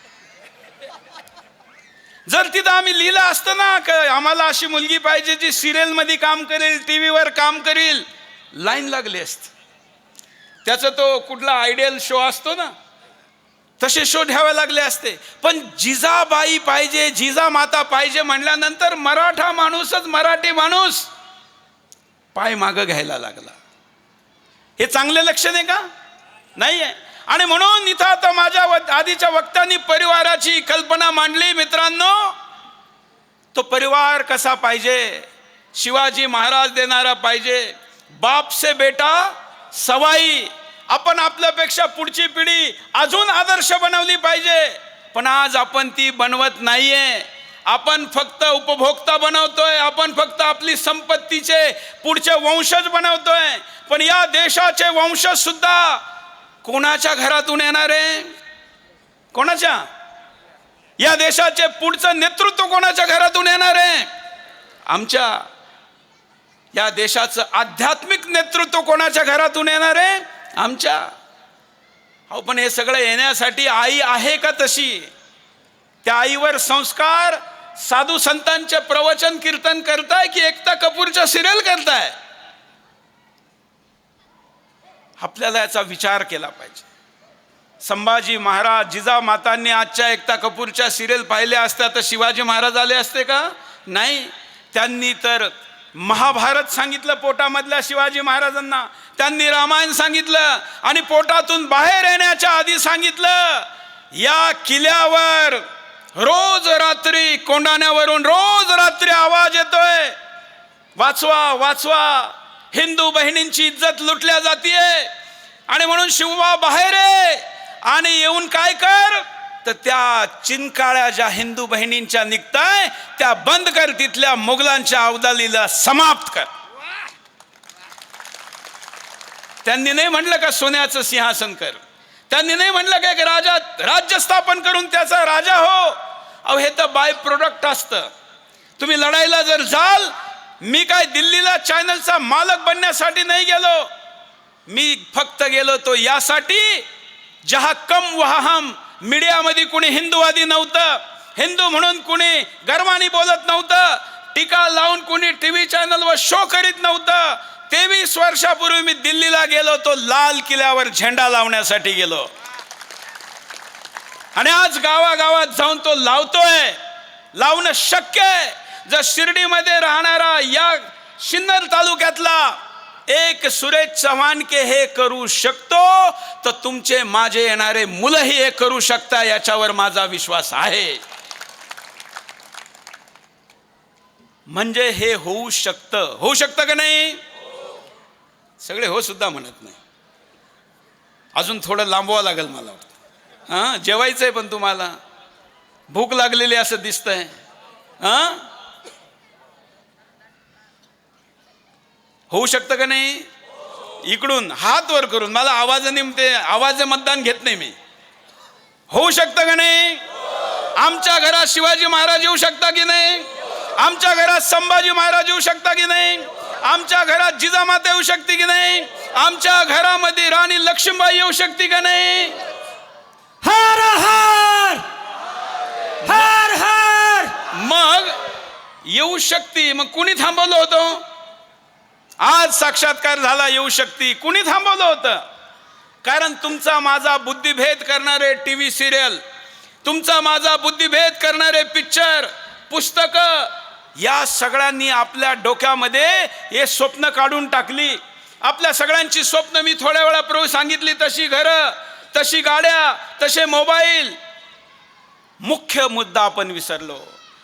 Speaker 2: जर तिथं आम्ही लिहिलं असतं ना की आम्हाला अशी मुलगी पाहिजे जी सिरियल मध्ये काम करेल, टीव्हीवर काम करेल, लाईन लागली असती. त्याचा तो कुठला आयडियल शो असतो ना, तसे शोध घ्यावे लागले असते. पण जिजाबाई पाहिजे, जिजामाता पाहिजे म्हणल्यानंतर मराठा माणूसच मराठी माणूस पाय मागं घ्यायला लागला. हे चांगले लक्षण आहे का? नाही आहे. आणि म्हणून इथं आता माझ्या आधीच्या वक्त्यांनी परिवाराची कल्पना मांडली. मित्रांनो, तो परिवार कसा पाहिजे? शिवाजी महाराज देणारा पाहिजे. बाप से बेटा सवाई. आपण आपल्यापेक्षा पुढची पिढी अजून आदर्श बनवली पाहिजे. पण आज आपण ती बनवत नाहीये. आपण फक्त उपभोक्ता बनवतोय. आपण फक्त आपली संपत्तीचे पुढचे वंशज बनवतोय. पण या देशाचे वंशज सुद्धा कोणाच्या घरातून येणार आहे? कोणाच्या? या देशाचे पुढचं नेतृत्व कोणाच्या घरातून येणार आहे? आमच्या. या देशाचं आध्यात्मिक नेतृत्व कोणाच्या घरातून येणार आहे? आमच्या. अहो, पण हे सगळं येण्यासाठी आई आहे का तशी? त्या आईवर संस्कार साधू संतांचे प्रवचन कीर्तन करताय की एकता कपूरच्या सिरियल करताय? आपल्याला याचा विचार केला पाहिजे. संभाजी महाराज, जिजामातांनी आजच्या एकता कपूरच्या सिरियल पाहिल्या असत्या तर शिवाजी महाराज आले असते का? नाही. त्यांनी तर महाभारत सांगितलं पोटामधल्या शिवाजी महाराजांना. त्यांनी रामायण सांगितलं आणि पोटातून बाहेर येण्याच्या आधी सांगितलं, या किल्ल्यावर रोज रात्री कोंडाण्यावरून रोज रात्री आवाज येतोय, वाचवा वाचवा, हिंदू बहिणींची इज्जत लुटल्या जातीये. आणि म्हणून शिवबा बाहेर आहे आणि येऊन काय कर, तर त्या चिनकाळ्या ज्या हिंदू बहिणींच्या निघताय त्या बंद कर, तिथल्या मुघलांच्या अवदालीला समाप्त कर. त्यांनी नाही म्हटलं का सोन्याचं सिंहासन कर? त्यांनी नाही म्हटलं का की राजा राज्य स्थापन करून त्याचा राजा हो? अहो, हे तर बाय प्रोडक्ट असतं. तुम्ही लढायला जर जाल, मी काय दिल्लीला चॅनलचा मालक बनण्यासाठी नाही गेलो. मी फक्त गेलो तो यासाठी, जहा कम वहा हम. मीडियामध्ये कुणी हिंदूवादी नव्हतं. हिंदू म्हणून कुणी गर्वाने बोलत नव्हतं. टीका लावून कुणी टीव्ही चॅनलवर शो करीत नव्हतं. 23 वर्षापूर्वी मी दिल्लीला गेलो तो लाल किल्ल्यावर झेंडा लावण्यासाठी गेलो. आणि आज गावागावात जाऊन तो लावतोय. लावणं शक्य आहे. जर शिर्डीमध्ये राहणारा या सिन्नर तालुक्यातला एक सुरेश चव्हाण के हे करू शकतो, तर तुमचे माझे येणारे मुलंही हे करू शकता, याच्यावर माझा विश्वास आहे. म्हणजे हे होऊ शकतं. होऊ शकतं का नाही? सगळे हो सुद्धा म्हणत नाही. अजून थोडं लांबवावं लागेल मला. हां, जेवायचंय पण तुम्हाला भूक लागलेली असं दिसतंय. हां, होऊ शकतं का नाही? इकडून हात वर करून, मला आवाजाने ते आवाज मतदान घेत नाही मी. होऊ शकतं का नाही? आमच्या घरात शिवाजी महाराज येऊ शकता की नाही? आमच्या घरात संभाजी महाराज येऊ शकता की नाही? आमच्या घरात जिजामाता येऊ शकते की नाही? आमच्या घरामध्ये राणी लक्ष्मीबाई येऊ शकते का नाही?
Speaker 1: हर हर हर हर.
Speaker 2: मग येऊ शकते. मग कुणी थांबवलं होतं? आज साक्षात्कार झाला, येऊ शकते. कुणी थांबवलं होतं? कारण तुमचा माझा बुद्धिभेद करणारे टीव्ही सिरियल, तुमचा माझा बुद्धिभेद करणारे पिक्चर, पुस्तकं, या सगळ्यांनी आपल्या डोक्यामध्ये हे स्वप्न काढून टाकली. आपल्या सगळ्यांची स्वप्न मी थोड्या वेळापूर्वी सांगितली, तशी घरं, तशी गाड्या, तसे मोबाईल. मुख्य मुद्दा आपण विसरलो.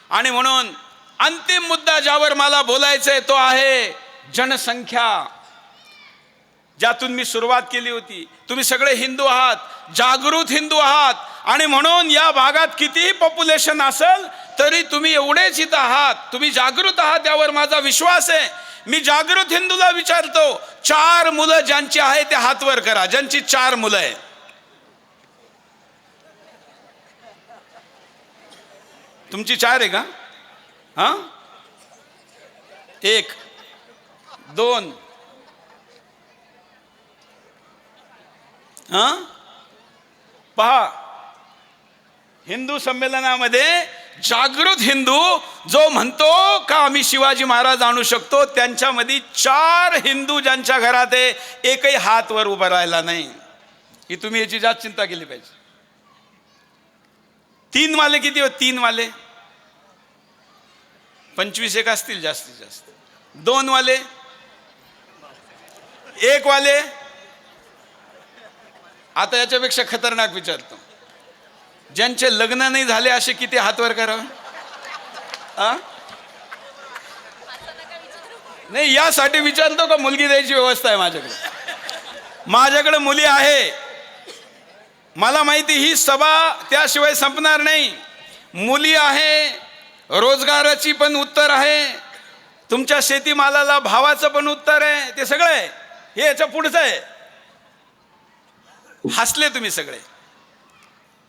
Speaker 2: आणि म्हणून अंतिम मुद्दा ज्यावर मला बोलायचंय तो आहे जनसंख्या, ज्यातून मी सुरुवात केली होती. तुम्ही सगळे हिंदू आहात, जागृत हिंदू आहात. आणि म्हणून या भागात कितीही पॉप्युलेशन असेल तरी तुम्ही एवढेच इथं आहात, तुम्ही जागृत आहात, यावर माझा विश्वास आहे. मी जागृत हिंदूला विचारतो, 4 मुलं ज्यांची आहे ते हात वर करा, ज्यांची 4 मुलं आहे. तुमची 4 आहे का? हा, 1 2 हा, पहा, हिंदू संमेलनामध्ये जागृत हिंदू जो म्हणतो का आम्ही शिवाजी महाराज आणू शकतो, त्यांच्यामध्ये 4 हिंदू ज्यांच्या घरात आहे, एकही हात वर उभा राहिला नाही. ही तुम्ही याची जास्त चिंता केली पाहिजे. 3 वाले किती हो? 3 वाले 25 एक असतील जास्तीत जास्त. 2 वाले, 1 वाले. आता याच्यापेक्षा खतरनाक विचारतो, ज्यांचे लग्न नाही झाले असे किती हात वर करावे? नाही, यासाठी विचारतो का मुलगी द्यायची व्यवस्था आहे माझ्याकडे? माझ्याकडे मुली आहे. मला माहिती ही सभा त्याशिवाय संपणार नाही. मुली आहे, रोजगाराची पण उत्तर आहे, तुमच्या शेतीमालाला भावाचं पण उत्तर आहे, ते सगळं आहे. हे याच्या पुढचं आहे. हसले तुम्ही सगळे.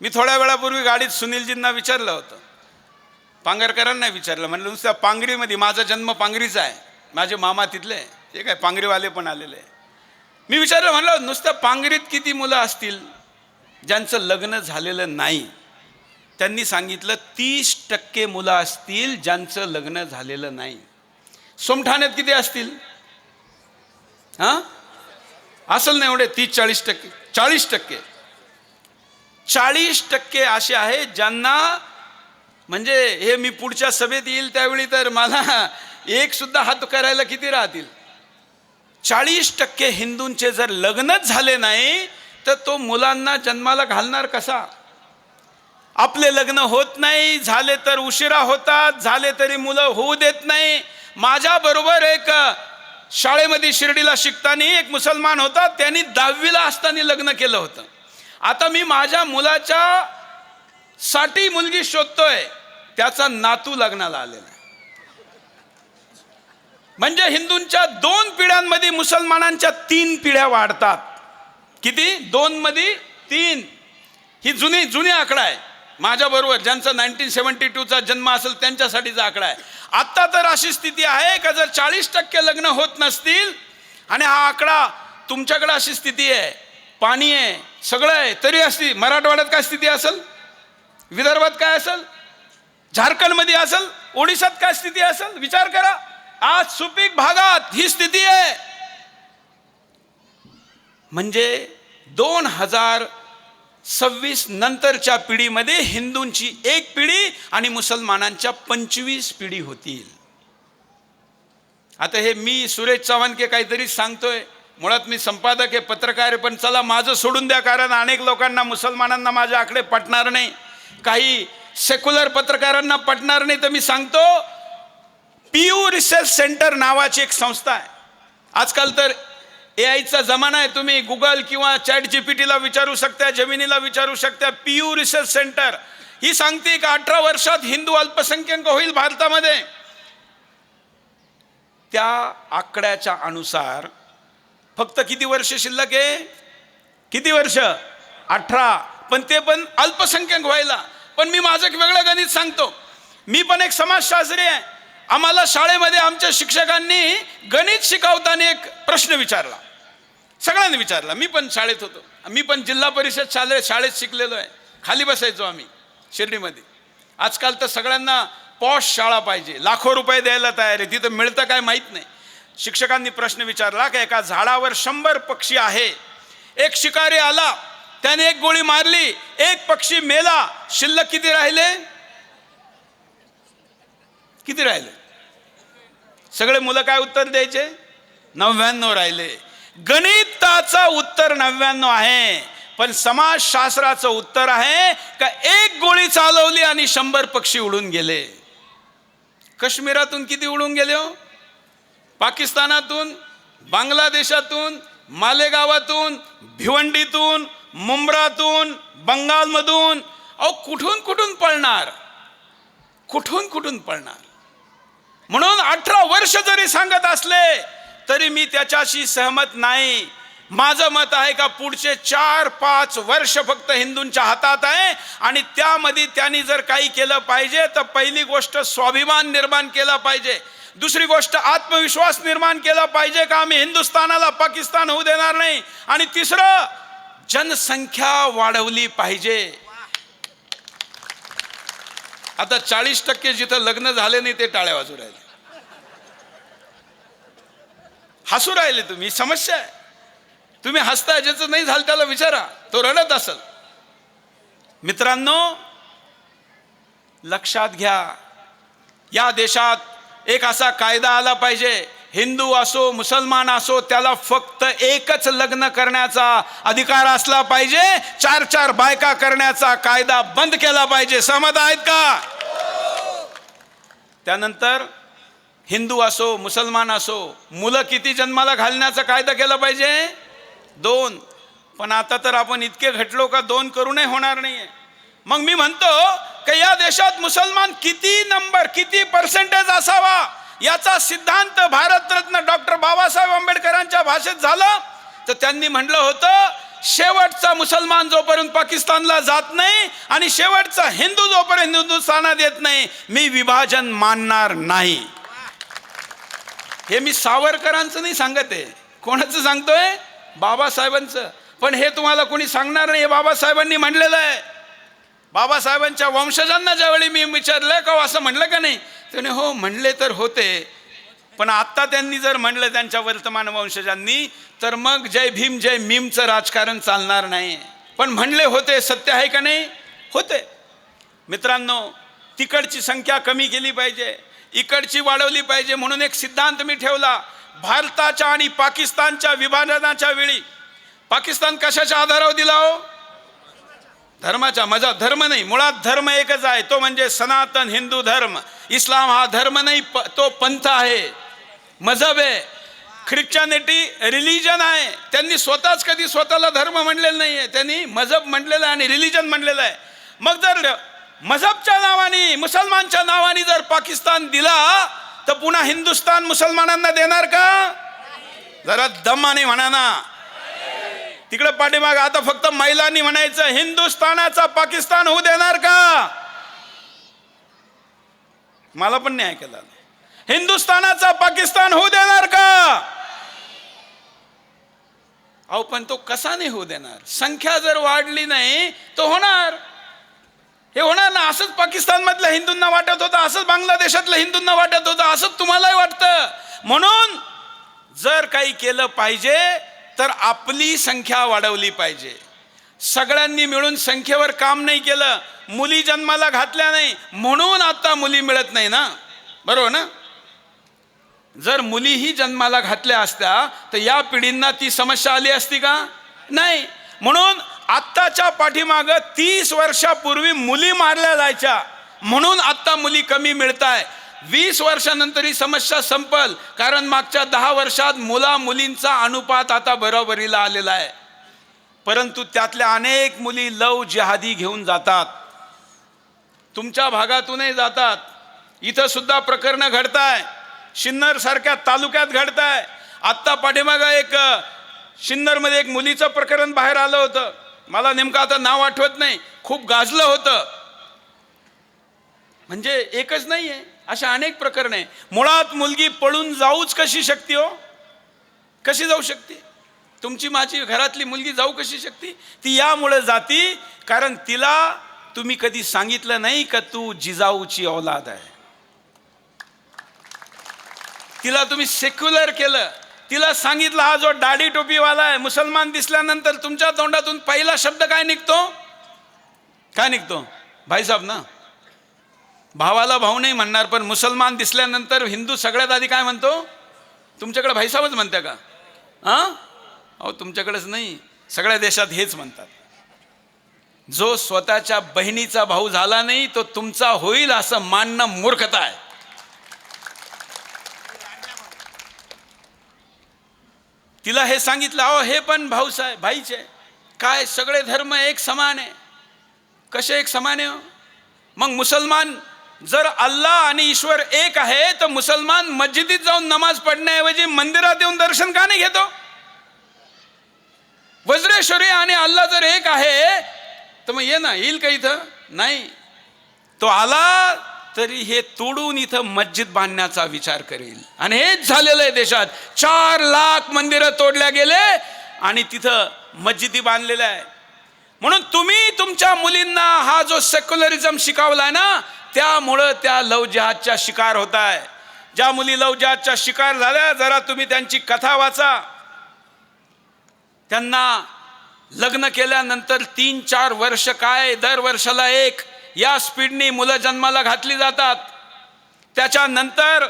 Speaker 2: मी थोड्या वेळापूर्वी गाडीत सुनीलजींना विचारलं होतं, पांगरकरांना विचारलं, म्हणलं नुसत्या पांगरीमध्ये, माझा जन्म पांगरीचा आहे, माझे मामा तिथले, ते काय पांगरीवाले पण आलेले. मी विचारलं, म्हणलं नुसत्या पांगरीत किती मुलं असतील ज्यांचं लग्न झालेलं नाही? त्यांनी सांगितलं 30% मुलं असतील ज्यांचं लग्न झालेलं नाही. सोमठाण्यात किती असतील? असेल ना एवढे 30-40%. 40% 40% असे आहेत ज्यांना, म्हणजे हे मी पुढच्या सभेत येईल त्यावेळी तर मला एक सुद्धा हात करायला किती राहतील? 40% हिंदूंचे जर लग्नच झाले नाही तर तो मुलांना जन्माला घालणार कसा? आपले लग्न होत नाही, झाले तर उशिरा होतात, झाले तरी मुलं होऊ देत नाही. माझ्या बरोबर एक शाळेमध्ये शिर्डीला शिकताना एक मुसलमान होता, त्यांनी 10वीला असताना लग्न केलं होतं. आता मी माझ्या मुलाच्या साठी मुलगी शोधतोय, त्याचा नातू लग्नाला आलेला आहे. म्हणजे हिंदूंच्या 2 पिढ्यांमध्ये मुसलमानांच्या 3 पिढ्या वाढतात. किती? 2 मध्ये 3. ही जुनी आकडा आहे. माझ्या बरोबर ज्यांचा 1972चा जन्म असेल त्यांच्यासाठीचा आकडा आहे. आता तर अशी स्थिती आहे का जर 40% लग्न होत नसतील, आणि हा आकडा तुमच्याकडे अशी स्थिती आहे, पाणी आहे, सगळं आहे, तरी असती मराठवाड्यात काय स्थिती असेल, विदर्भात काय असेल, झारखंडमध्ये असेल, ओडिशात काय स्थिती असेल? विचार करा. आज सुपीक भागात ही स्थिती आहे. म्हणजे 2026 नंतरच्या पिढीमध्ये हिंदूंची 1 पिढी आणि मुसलमानांच्या 25 पिढी होतील. आता हे मी सुरेश चव्हाणके काहीतरी सांगतोय, मुळात मी संपादक आहे, पत्रकार आहे, पण चला माझं सोडून द्या, कारण अनेक लोकांना, मुसलमानांना माझे आकडे पटणार नाही, काही सेक्युलर पत्रकारांना पटणार नाही. तर मी सांगतो, पीयू रिसर्च सेंटर नावाची एक संस्था आहे. आजकाल तर AI जमाना आहे, तुम्ही गुगल किंवा ChatGPTला विचारू शकता, जमिनीला विचारू शकता. पीयू रिसर्च सेंटर ही सांगते की 18 वर्षात हिंदू अल्पसंख्याक होईल भारतामध्ये. त्या आकड्याच्या अनुसार फक्त किती वर्ष शिल्लक आहे? किती वर्ष? 18. पण ते पण अल्पसंख्याक व्हायला. पण मी माझं वेगळं गणित सांगतो. मी पण एक समाजशास्त्री आहे. आम्हाला शाळेमध्ये आमच्या शिक्षकांनी गणित शिकवताना एक प्रश्न विचारला, सगळ्यांनी विचारला. मी पण शाळेत होतो, मी पण जिल्हा परिषद शाळेत शिकलेलो आहे. खाली बसायचो आम्ही शिर्डीमध्ये. आजकाल तर सगळ्यांना पॉश शाळा पाहिजे, लाखो रुपये द्यायला तयार आहे, तिथं मिळतं काय माहीत नाही. शिक्षकांनी प्रश्न विचारला की एका झाडावर 100 पक्षी आहे, एक शिकारी आला, त्याने 1 गोळी मारली, 1 पक्षी मेला, शिल्लक किती राहिले? किती राहिले? सगळे मुलं काय उत्तर द्यायचे? 99 राहिले. गणिताचं उत्तर 99 आहे, पण समाजशास्त्राचं उत्तर आहे का 1 गोळी चालवली आणि 100 पक्षी उडून गेले. काश्मीरातून किती उडून गेले हो? पाकिस्तानातून, बांगलादेशातून, मालेगावातून, भिवंडीतून, मुंब्रातून, बंगालमधून. अहो कुठून कुठून पळणार, कुठून कुठून पळणार. म्हणून 18 वर्ष जरी सांगत असले तरी मी त्याच्याशी सहमत नाही. माझं मत आहे का पुढचे 4-5 वर्ष फक्त हिंदूंच्या हातात आहे, आणि त्यामध्ये त्यांनी जर काही केलं पाहिजे तर पहिली गोष्ट स्वाभिमान निर्माण केला पाहिजे, दुसरी गोष्ट आत्मविश्वास निर्माण केला पाहिजे का आम्ही हिंदुस्थानाला पाकिस्तान होऊ देणार नाही, आणि तिसरं जनसंख्या वाढवली पाहिजे. आता 40% जिथं लग्न झाले नाही ते टाळ्या वाजू राहिले, हसू राहिले तुम्ही. समस्या आहे. तुम्ही हसताय, ज्याचं नाही झालं त्याला विचारा, तो रडत असेल. मित्रांनो, लक्षात घ्या, या देशात एक असा कायदा आला पाहिजे, हिंदू असो मुसलमान असो त्याला फक्त एकच लग्न करण्याचा अधिकार असला पाहिजे, 4-4 बायका करण्याचा कायदा बंद केला पाहिजे. सहमत आहेत का? त्यानंतर हिंदू असो मुसलमान असो मुलं किती जन्माला घालण्याचा कायदा केला पाहिजे? 2. पण आता तर आपण इतके घटलो का 2 करूनही होणार नाहीये. मग मी म्हणतो की या देशात मुसलमान किती पर्सेंटेज असावा याचा सिद्धांत भारतरत्न डॉक्टर बाबासाहेब आंबेडकरांच्या भाषेत झाला. तर त्यांनी म्हटलं होतं, शेवटचा मुसलमान जोपर्यंत पाकिस्तानला जात नाही आणि शेवटचा हिंदू जोपर्यंत हिंदुस्थानात येत नाही, मी विभाजन मानणार नाही. हे मी सावरकरांचं नाही सांगत आहे. कोणाचं सांगतोय? बाबासाहेबांचं. पण हे तुम्हाला कोणी सांगणार नाही, हे बाबासाहेबांनी म्हणलेलं आहे. बाबासाहेबांच्या वंशजांना ज्यावेळी मी विचारलं का असं म्हणलं का नाही, त्याने हो म्हणले तर होते. पण आत्ता त्यांनी जर म्हणलं त्यांच्या वर्तमान वंशजांनी, तर मग जय भीम जय मीमचं राजकारण चालणार नाही. पण म्हणले होते, सत्य आहे का नाही? होते. मित्रांनो, तिकडची संख्या कमी केली पाहिजे, इकडची वाढवली पाहिजे. म्हणून एक सिद्धांत मी ठेवला. भारताच्या आणि पाकिस्तानच्या विभाजनाच्या वेळी पाकिस्तान कशाच्या आधारावर दिला हो? धर्माच्या. माझा धर्म नाही, मुळात धर्म एकच आहे, तो म्हणजे सनातन हिंदू धर्म. इस्लाम हा धर्म नाही, तो पंथ आहे, मजहब आहे. ख्रिश्चनिटी रिलिजन आहे. त्यांनी स्वतःच कधी स्वतःला धर्म म्हणलेलं नाहीये, त्यांनी मजहब म्हणलेलं आहे आणि रिलिजन म्हणलेलं आहे. मग जर मजहबच्या नावाने मुसलमानच्या नावाने जर पाकिस्तान दिला, तर पुन्हा हिंदुस्तान मुसलमानांना देणार का? जरा दमाने म्हणा ना. तिकडे पाठीमाग आता फक्त महिलांनी म्हणायचं, हिंदुस्थानाचा पाकिस्तान होऊ देणार का? मला पण नाही ऐकायला. हिंदुस्थानाचा पाकिस्तान होऊ देणार का? अहो पण तो कसा नाही होऊ देणार? संख्या जर वाढली नाही तो होणार. हे होणार ना. असंच पाकिस्तान मधल्या हिंदूंना वाटत होतं, असंच बांगलादेशातल्या हिंदूंना वाटत होतं, असंच तुम्हालाही वाटतं. म्हणून जर काही केलं पाहिजे तर आपली संख्या वाढवली पाहिजे. सगळ्यांनी मिळून संख्येवर काम नाही केलं, मुली जन्माला घातल्या नाही, म्हणून आता मुली मिळत नाही ना. बरोबर ना? जर मुलीही जन्माला घातल्या असत्या तर या पिढींना ती समस्या आली असती का? नाही. म्हणून आत्ताच्या पाठीमागं 30 वर्षापूर्वी मुली मारल्या जायच्या, म्हणून आत्ता मुली कमी मिळत आहे. 20 वर्षानंतर ही समस्या संपल, कारण मागच्या 10 वर्षात मुला मुलींचा अनुपात आता बरोबरीला आलेला आहे. परंतु त्यातल्या अनेक मुली लव जिहादी घेऊन जातात, तुमच्या भागातूनही जातात. इथं सुद्धा प्रकरणं घडताय, सिन्नर सारख्या तालुक्यात घडताय. आत्ता पाठीमागं एक सिन्नरमध्ये एक मुलीचं प्रकरण बाहेर आलं होतं, मला नेमकं आता नाव आठवत नाही, खूप गाजलं होतं. म्हणजे एकच नाहीये, अशा अनेक प्रकरण आहे. मुळात मुलगी पळून जाऊच कशी शकते हो? कशी जाऊ शकते? तुमची माझी घरातली मुलगी जाऊ कशी शकते? ती यामुळे जाती कारण तिला तुम्ही कधी सांगितलं नाही का तू जिजाऊची औलाद आहे. तिला तुम्ही सेक्युलर केलं, तिला सांगितलं हा जो दाढी टोपीवाला आहे, मुसलमान दिसल्यानंतर तुमच्या तोंडातून पहिला शब्द काय निघतो? काय निघतो? भाईसाहेब ना. भावाला भाऊ नाही म्हणणार, पण मुसलमान दिसल्यानंतर हिंदू सगळ्यात आधी काय म्हणतो? तुमच्याकडे भाईसाहेबच म्हणते का? अहो तुमच्याकडेच नाही, सगळ्या देशात हेच म्हणतात. जो स्वतःच्या बहिणीचा भाऊ झाला नाही तो तुमचा होईल असं मानणं मूर्खता आहे. तिला हे सांगितलं, अहो हे पण भाऊसाहेब भाईचे काय, सगळे धर्म एक समान आहे. कसे एक समान आहे? मग मुसलमान जर अल्लाह आणि ईश्वर एक आहे तर मुसलमान मस्जिदीत जाऊन नमाज पडण्याऐवजी मंदिरात येऊन दर्शन का नाही घेतो? वज्रेश्वरी आणि अल्लाह जर एक आहे तर मग ये ना, येईल का इथं? नाही. तो आला तरी हे तोडून इथं मस्जिद बांधण्याचा विचार करेल. आणि हेच झालेलं आहे देशात. 4 लाख मंदिरं तोडल्या गेले आणि तिथं मस्जिदी बांधलेल्या आहे. म्हणून तुम्ही तुमच्या मुलींना हा जो सेक्युलरिझम शिकवलाय ना, त्यामुळं त्या लव जिहादच्या शिकार होत आहे. ज्या मुली लव जिहादच्या शिकार झाल्या, जरा तुम्ही त्यांची कथा वाचा. त्यांना लग्न केल्यानंतर 3-4 वर्ष काय, दर वर्षाला एक या स्पीडनी मुलं जन्माला घातली जातात. त्याच्यानंतर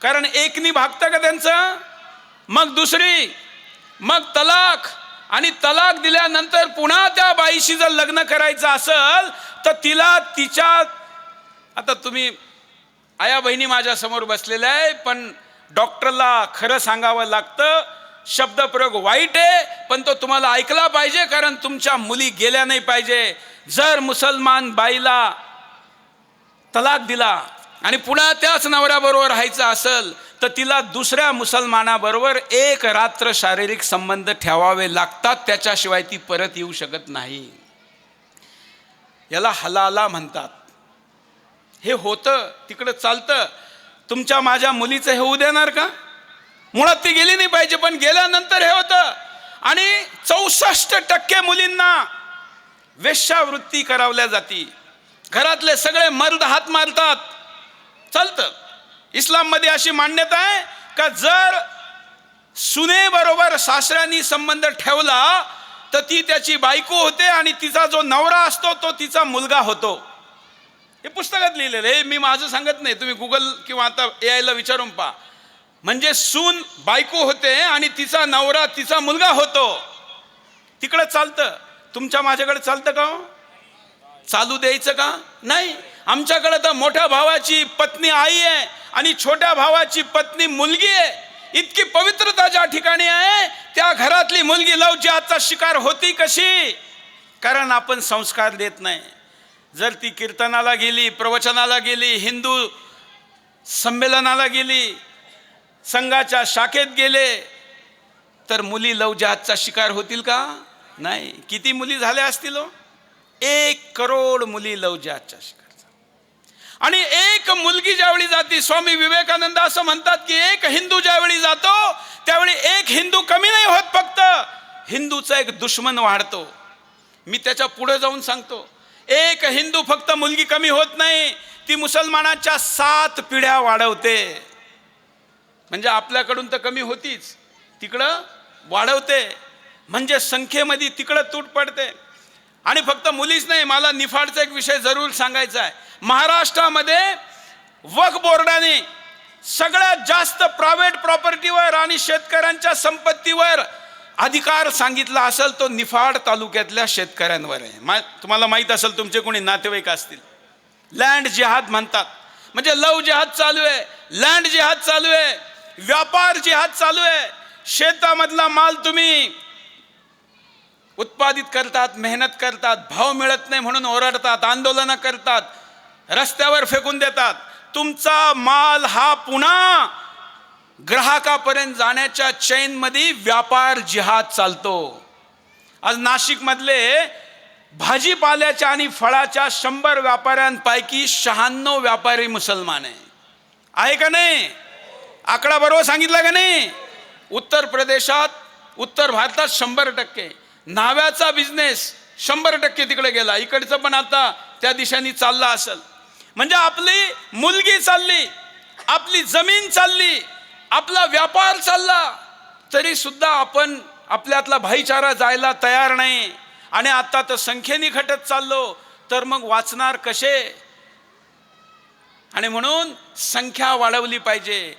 Speaker 2: कारण एकनी भागतं का त्यांचं, मग दुसरी, मग तलाक, आणि तलाक दिल्यानंतर पुन्हा त्या बाईशी जर लग्न करायचं असेल तर तिला तिच्या, आता तुम्ही आया बहिणी माझ्या समोर बसलेल्या आहे, पण डॉक्टरला खरं सांगावं लागतं, शब्दप्रयोग वाईट आहे पण तो तुम्हाला ऐकला पाहिजे, कारण तुमच्या मुली गेल्या नाही पाहिजे. जर मुसलमान बाईला तलाक दिला आणि पुन्हा त्याच नवऱ्याबरोबर राहायचं असेल तर तिला दुसऱ्या मुसलमानाबरोबर एक रात्र शारीरिक संबंध ठेवावे लागतात, त्याच्याशिवाय ती परत येऊ शकत नाही. याला हलाला म्हणतात. हे होतं, तिकडं चालतं. तुमच्या माझ्या मुलीचं हे होऊ देणार का? मुळात ती गेली नाही पाहिजे, पण गेल्यानंतर हे होतं. आणि 64% मुलींना वेश्यावृत्ती करावल्या जाती. घरातले सगळे मर्द हात मारतात. चालतं. इस्लाममध्ये अशी मान्यता आहे का जर सुनेबरोबर सासऱ्यांनी संबंध ठेवला तर ती त्याची बायको होते आणि तिचा जो नवरा असतो तो तिचा मुलगा होतो. हे पुस्तकात लिहिलेलं आहे, मी माझं सांगत नाही, तुम्ही गुगल किंवा आता AI ला विचारून पहा. म्हणजे सून बायको होते आणि तिचा नवरा तिचा मुलगा होतो. तिकडं चालतं. तुमच्या माझ्याकडे चालतं का? चालू द्यायचं का? नाही. आमच्याकडे तर मोठ्या भावाची पत्नी आई आहे आणि छोट्या भावाची पत्नी मुलगी आहे. इतकी पवित्रता ज्या ठिकाणी आहे त्या घरातली मुलगी लव जिहादचा शिकार होती कशी? कारण आपण संस्कार देत नाही. जर ती कीर्तनाला गेली, प्रवचनाला गेली, हिंदू संमेलनाला गेली, संघाच्या शाखेत गेले तर मुली लव जिहादचा शिकार होतील का? नाही. किती मुली झाल्या असतील? 1 करोड मुली लव जिहादच्या शिकार. आणि एक मुलगी ज्यावेळी जाती, स्वामी विवेकानंद असं म्हणतात की एक हिंदू ज्यावेळी जातो त्यावेळी एक हिंदू कमी नाही होत, फक्त हिंदूचा एक दुश्मन वाढतो. मी त्याच्या पुढे जाऊन सांगतो, एक हिंदू फक्त मुलगी कमी होत नाही, ती मुसलमानाच्या 7 पिढ्या वाढवते. म्हणजे आपल्याकडून तर कमी होतीच, तिकडं वाढवते. म्हणजे संख्येमध्ये तिकडं तूट पडते. आणि फक्त मुलीच नाही, मला निफाडचा एक विषय जरूर सांगायचा आहे. महाराष्ट्रामध्ये वक्फ बोर्डाने सगळ्यात जास्त प्रायव्हेट प्रॉपर्टीवर आणि शेतकऱ्यांच्या संपत्तीवर अधिकार सांगितला असेल तो निफाड तालुक्यातल्या शेतकऱ्यांवर आहे. तुम्हाला माहित असेल, तुमचे कोणी नातेवाईक असतील. लँड जिहाद म्हणतात. म्हणजे लव जिहाद चालू आहे, लँड जिहाद चालू आहे, व्यापार जिहाद चालू आहे. शेतामधला माल तुम्ही उत्पादित करतात, मेहनत करतात, भाव मिळत नाही म्हणून ओरडतात, आंदोलनं करतात, रस्त्यावर फेकून देतात. तुमचा माल हा पुन्हा ग्राहकापर्यंत जाण्याच्या चेनमध्ये व्यापार जिहाद चालतो. आज नाशिक मधले भाजीपाल्याच्या आणि फळाच्या 100 व्यापाऱ्यांपैकी 96 व्यापारी मुसलमान आहे का नाही? आकडा बरोबर सांगितला का नाही? उत्तर प्रदेशात, उत्तर भारतात 100%. न्हाव्याचा बिझनेस 100% तिकडे गेला. इकडचं पण आता त्या दिशेने चालला असेल. म्हणजे आपली मुलगी चालली, आपली जमीन चालली, आपला व्यापार चालला, तरी सुद्धा आपण आपल्यातला भाईचारा जायला तयार नाही. आणि आता तर संख्येने घटत चाललो, तर मग वाचणार कसे? आणि म्हणून संख्या वाढवली पाहिजे.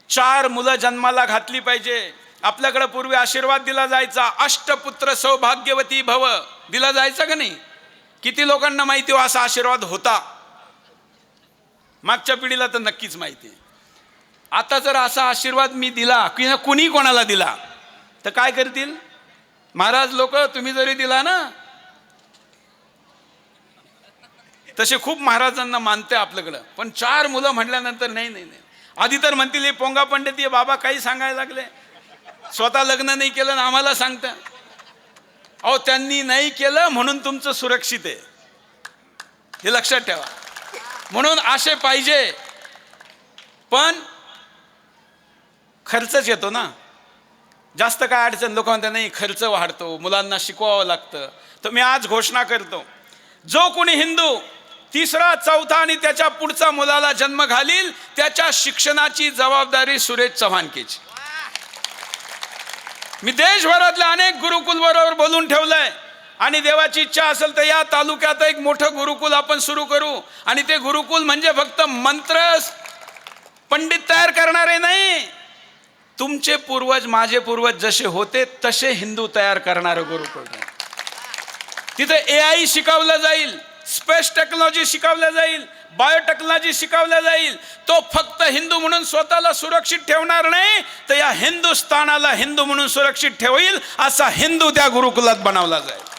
Speaker 2: 4 मुलं जन्माला घातली पाहिजे. आपल्याकडे पूर्वी आशीर्वाद दिला जायचा, अष्टपुत्र सौभाग्यवती भव, दिला जायचा का नाही? किती लोकांना माहिती हो असा आशीर्वाद होता? मागच्या पिढीला तर नक्कीच माहिती. आता जर असा आशीर्वाद मी दिला किंवा कुणी कोणाला दिला तर काय करतील? महाराज लोक, तुम्ही जरी दिला ना, तसे खूप महाराजांना मानते आपल्याकडं, पण 4 मुलं म्हटल्यानंतर नाही नाही नाही. आधी तर म्हणतील हे पोंगा पंडित, हे बाबा काही सांगायला लागले, स्वतः लग्न नाही केलं ना आम्हाला सांगता. अहो, त्यांनी नाही केलं म्हणून तुमचं सुरक्षित आहे, हे लक्षात ठेवा. म्हणून असे पाहिजे, पण खर्चच येतो ना जास्त. काय अडचण? लोक म्हणतात नाही खर्च वाढतो, मुलांना शिकवावं लागतं. तर मी आज घोषणा करतो, जो कोणी हिंदू 3रा 4था आणि त्याच्या पुढचा मुलाला जन्म घालील त्याच्या शिक्षणाची जबाबदारी सुरेश चव्हाणकेची. मी देशभरातल्या अनेक गुरुकुल बरोबर बोलून ठेवलंय आणि देवाची इच्छा असेल तर या तालुक्यात एक मोठं गुरुकुल आपण सुरू करू. आणि ते गुरुकुल म्हणजे फक्त मंत्र पंडित तयार करणारे नाही, तुमचे पूर्वज माझे पूर्वज जसे होते तसे हिंदू तयार करणारं गुरुकुल. तिथे AI शिकवलं जाईल, स्पेस टेक्नॉलॉजी शिकवल्या जाईल, बायोटेक्नॉलॉजी शिकवल्या जाईल. तो फक्त हिंदू म्हणून स्वतःला सुरक्षित ठेवणार नाही, तर या हिंदुस्थानाला हिंदू म्हणून सुरक्षित ठेवील असा हिंदू त्या गुरुकुलात बनवला जाईल.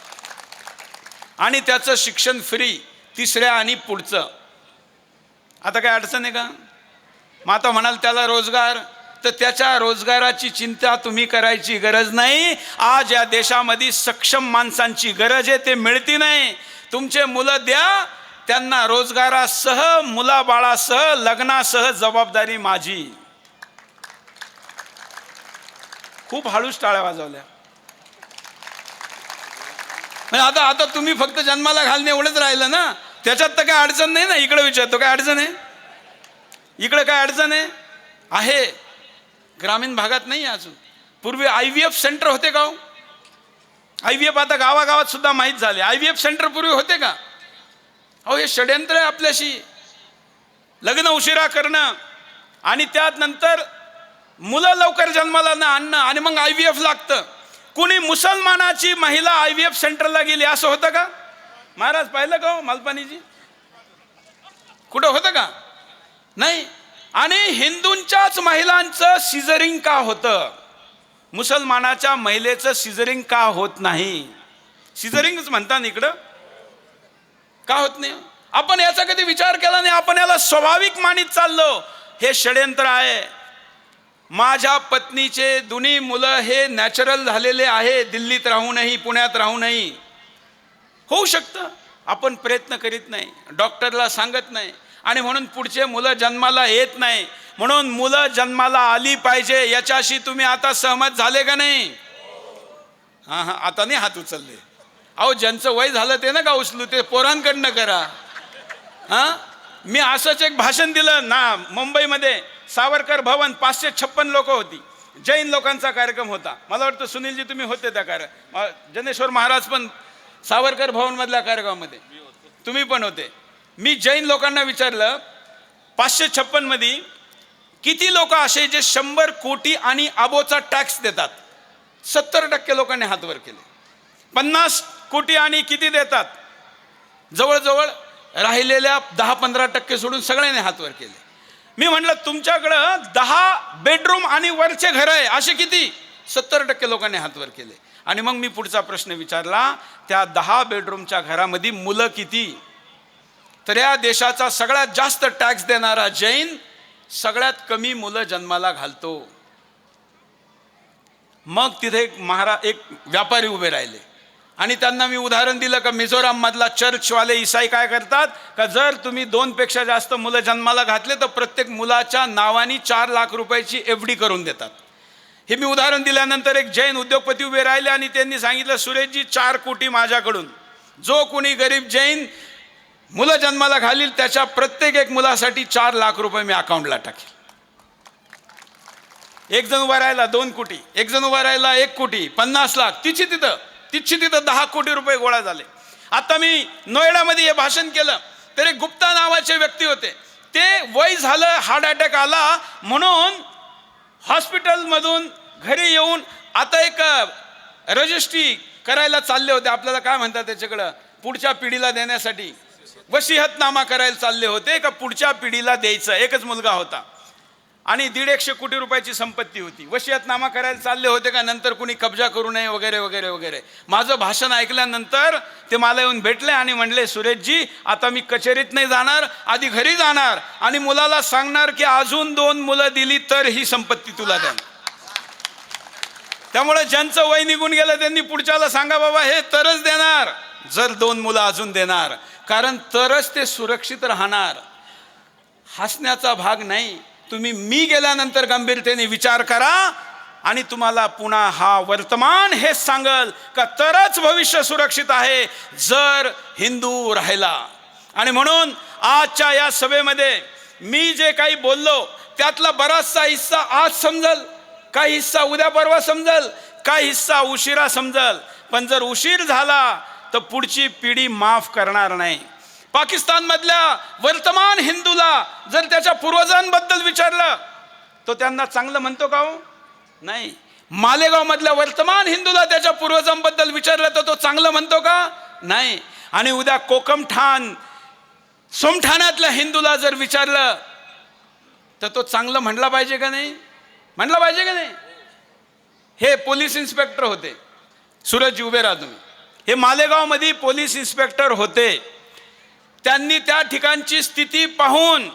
Speaker 2: आणि त्याचं शिक्षण फ्री, तिसऱ्या आणि पुढचं. आता काय अडचण आहे का? मग आता म्हणाल त्याला रोजगार, तर त्याच्या रोजगाराची चिंता तुम्ही करायची गरज नाही. आज या देशामध्ये सक्षम माणसांची गरज आहे, ते मिळती नाही. तुमचे मुलं द्या त्यांना रोजगारासह, मुलाबाळासह, लग्नासह जबाबदारी माझी. खूप हळूच टाळ्या वाजवल्या. आता आता तुम्ही फक्त जन्माला घालणे एवढंच राहिलं ना, त्याच्यात तर काय अडचण नाही ना. इकडे विचारतो काय अडचण आहे, इकडे काय अडचण आहे. ग्रामीण भागात नाही अजून. पूर्वी IVF सेंटर होते का हो? IVF आता गावागावात सुद्धा माहीत झाले. IVF सेंटर पूर्वी होते का? अहो हे षड्यंत्र आहे आपल्याशी. लग्न उशिरा करणं आणि त्यात नंतर मुलं लवकर जन्माला न आणणं आणि मग IVF लागतं. कुणी मुसलमानाची महिला IVF सेंटरला गेली असं होतं का महाराज? पाहिलं का हो मालपानीजी? कुठं होतं का? नाही. आणि हिंदूंच्याच महिलांचं सिझरिंग का होतं, मुसलमानाच्या महिलेचं सिझरिंग का होत नाही? सिझरिंगच म्हणतात इकडं, का होत नाही? आपण याचा कधी विचार केला नाही. आपण याला स्वाभाविक मानित चाललो. हे षड्यंत्र आहे. माझ्या पत्नीचे दोन्ही मुलं हे नॅचरल झालेले आहे, दिल्लीत राहूनही पुण्यात राहूनही. होऊ शकतं, आपण प्रयत्न करीत नाही, डॉक्टरला सांगत नाही, आणि म्हणून पुढचे मुलं जन्माला येत नाही. म्हणून मुलं जन्माला आली पाहिजे याच्याशी तुम्ही आता सहमत झाले का नाही? हां हां, आता नाही हात उचलले. अहो ज्यांचं वय झालं ते नका उचलू, ते पोरांकडनं करा. हां, मी असंच एक भाषण दिलं ना मुंबईमध्ये, सावरकर भवन, 556 लोक होती. जैन लोकांचा कार्यक्रम होता. मला वाटतं सुनीलजी तुम्ही होते त्या जनेश्वर महाराज पण सावरकर भवन मधल्या कार्यक्रमामध्ये तुम्ही पण होते. मी जैन लोकांना विचारलं 556 मध्ये किती लोक असे जे 100 कोटी आणि अबोचा टॅक्स देतात? 70% लोकांनी हात वर केले. 50 कोटी आणि किती देतात? जवळजवळ राहिलेल्या 10-15% सोडून सगळ्यांनी हात वर केले. मी म्हणलं तुमच्याकडं 10 बेडरूम आणि वरचे घर आहे असे किती? 70% लोकांनी हात वर केले. आणि मग मी पुढचा प्रश्न विचारला, त्या 10 बेडरूमच्या घरामध्ये मुलं किती? तर या देशाचा सगळ्यात जास्त टॅक्स देणारा जैन सगळ्यात कमी मुलं जन्माला घालतो. मग तिथे एक व्यापारी उभे राहिले आणि त्यांना मी उदाहरण दिलं का मिझोराम मधला चर्चवाले ईसाई काय करतात का, जर तुम्ही 2 पेक्षा जास्त मुलं जन्माला घातले तर प्रत्येक मुलाच्या नावानी 4 लाख रुपयाची FD करून देतात. हे मी उदाहरण दिल्यानंतर एक जैन उद्योगपती उभे राहिले आणि त्यांनी सांगितलं, सुरेशजी 4 कोटी माझ्याकडून, जो कोणी गरीब जैन मुलं जन्माला घालील त्याच्या प्रत्येक एक मुलासाठी 4 लाख रुपये मी अकाउंटला टाकेल. एक जण उभा राहिला 2 कोटी, एक जण उभा राहिला 1 कोटी 50 लाख, तिची तिथं 10 कोटी रुपये गोळा झाले. आता मी नोएडामध्ये हे भाषण केलं तर एक गुप्ता नावाचे व्यक्ती होते. ते वय झालं, हार्ट अटॅक आला म्हणून हॉस्पिटलमधून घरी येऊन आता एक रजिस्ट्री करायला चालले होते. आपल्याला काय म्हणतात त्याच्याकडं, पुढच्या पिढीला देण्यासाठी वसियतनामा करायला चालले होते का पुढच्या पिढीला द्यायचं. एकच मुलगा होता आणि 150 कोटी रुपयाची संपत्ती होती. वसियतनामा करायला चालले होते का नंतर कुणी कब्जा करू नये वगैरे वगैरे वगैरे. माझं भाषण ऐकल्यानंतर ते मला येऊन भेटले आणि म्हणले, सुरेशजी आता मी कचेरीत नाही जाणार, आधी घरी जाणार आणि मुलाला सांगणार की अजून 2 मुलं दिली तर ही संपत्ती तुला द्या. त्यामुळे ज्यांचं वय निघून गेलं त्यांनी पुढच्याला सांगा बाबा हे तरच देणार जर 2 मुलं अजून देणार, कारण तरच ते सुरक्षित राहणार. हसण्याचा भाग नाही. तुम्ही मी गेल्यानंतर गंभीरतेने विचार करा आणि तुम्हाला पुन्हा हा वर्तमान हेच सांगल का तरच भविष्य सुरक्षित आहे जर हिंदू राहिला. आणि म्हणून आजच्या या सभेमध्ये मी जे काही बोललो त्यातला बराचसा हिस्सा आज समजल, काही हिस्सा उद्या परवा समजल, काही हिस्सा उशिरा समजल. पण जर उशीर झाला तर पुढची पिढी माफ करणार नाही. पाकिस्तानमधल्या वर्तमान हिंदूला जर त्याच्या पूर्वजांबद्दल विचारलं तो त्यांना चांगलं म्हणतो का हो? नाही. मालेगाव मधल्या वर्तमान हिंदूला त्याच्या पूर्वजांबद्दल विचारलं तर तो चांगलं म्हणतो का? नाही. आणि उद्या कोकमठाण सोमठाण्यातल्या हिंदूला जर विचारलं तर तो चांगलं म्हणला पाहिजे का नाही? म्हणला पाहिजे का नाही? हे पोलीस इन्स्पेक्टर होते, सूरजजी उभे राहा तुम्ही. हे मालेगावमध्ये पोलीस इन्स्पेक्टर होते. त्यांनी त्या ठिकाणची स्थिती पाहून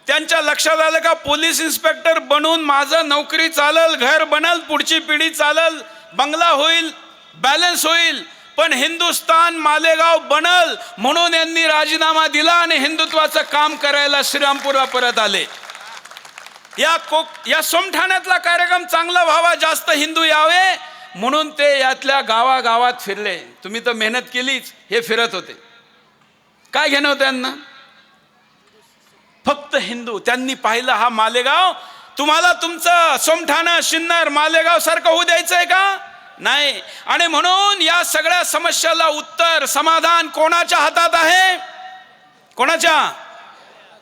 Speaker 2: त्यांच्या लक्षात आलं का पोलीस इन्स्पेक्टर बनून माझं नोकरी चालल, घर बनल, पुढची पिढी चालल, बंगला होईल, बॅलन्स होईल, पण हिंदुस्तान मालेगाव बनल म्हणून यांनी राजीनामा दिला आणि हिंदुत्वाचं काम करायला श्रीरामपूरला परत आले. या सोमठाण्यातला कार्यक्रम चांगला व्हावा, जास्त हिंदू यावे म्हणून ते यातल्या गावागावात फिरले. तुम्ही तर मेहनत केलीच, हे फिरत होते. काय घेणं होतं यांना? फक्त हिंदू. त्यांनी पाहिलं हा मालेगाव, तुम्हाला तुमचं सोमठाणा, शिन्नर, मालेगाव सारखं होऊ द्यायचंय का? नाही. आणि म्हणून या सगळ्या समस्याला उत्तर, समाधान कोणाच्या हातात आहे? कोणाच्या?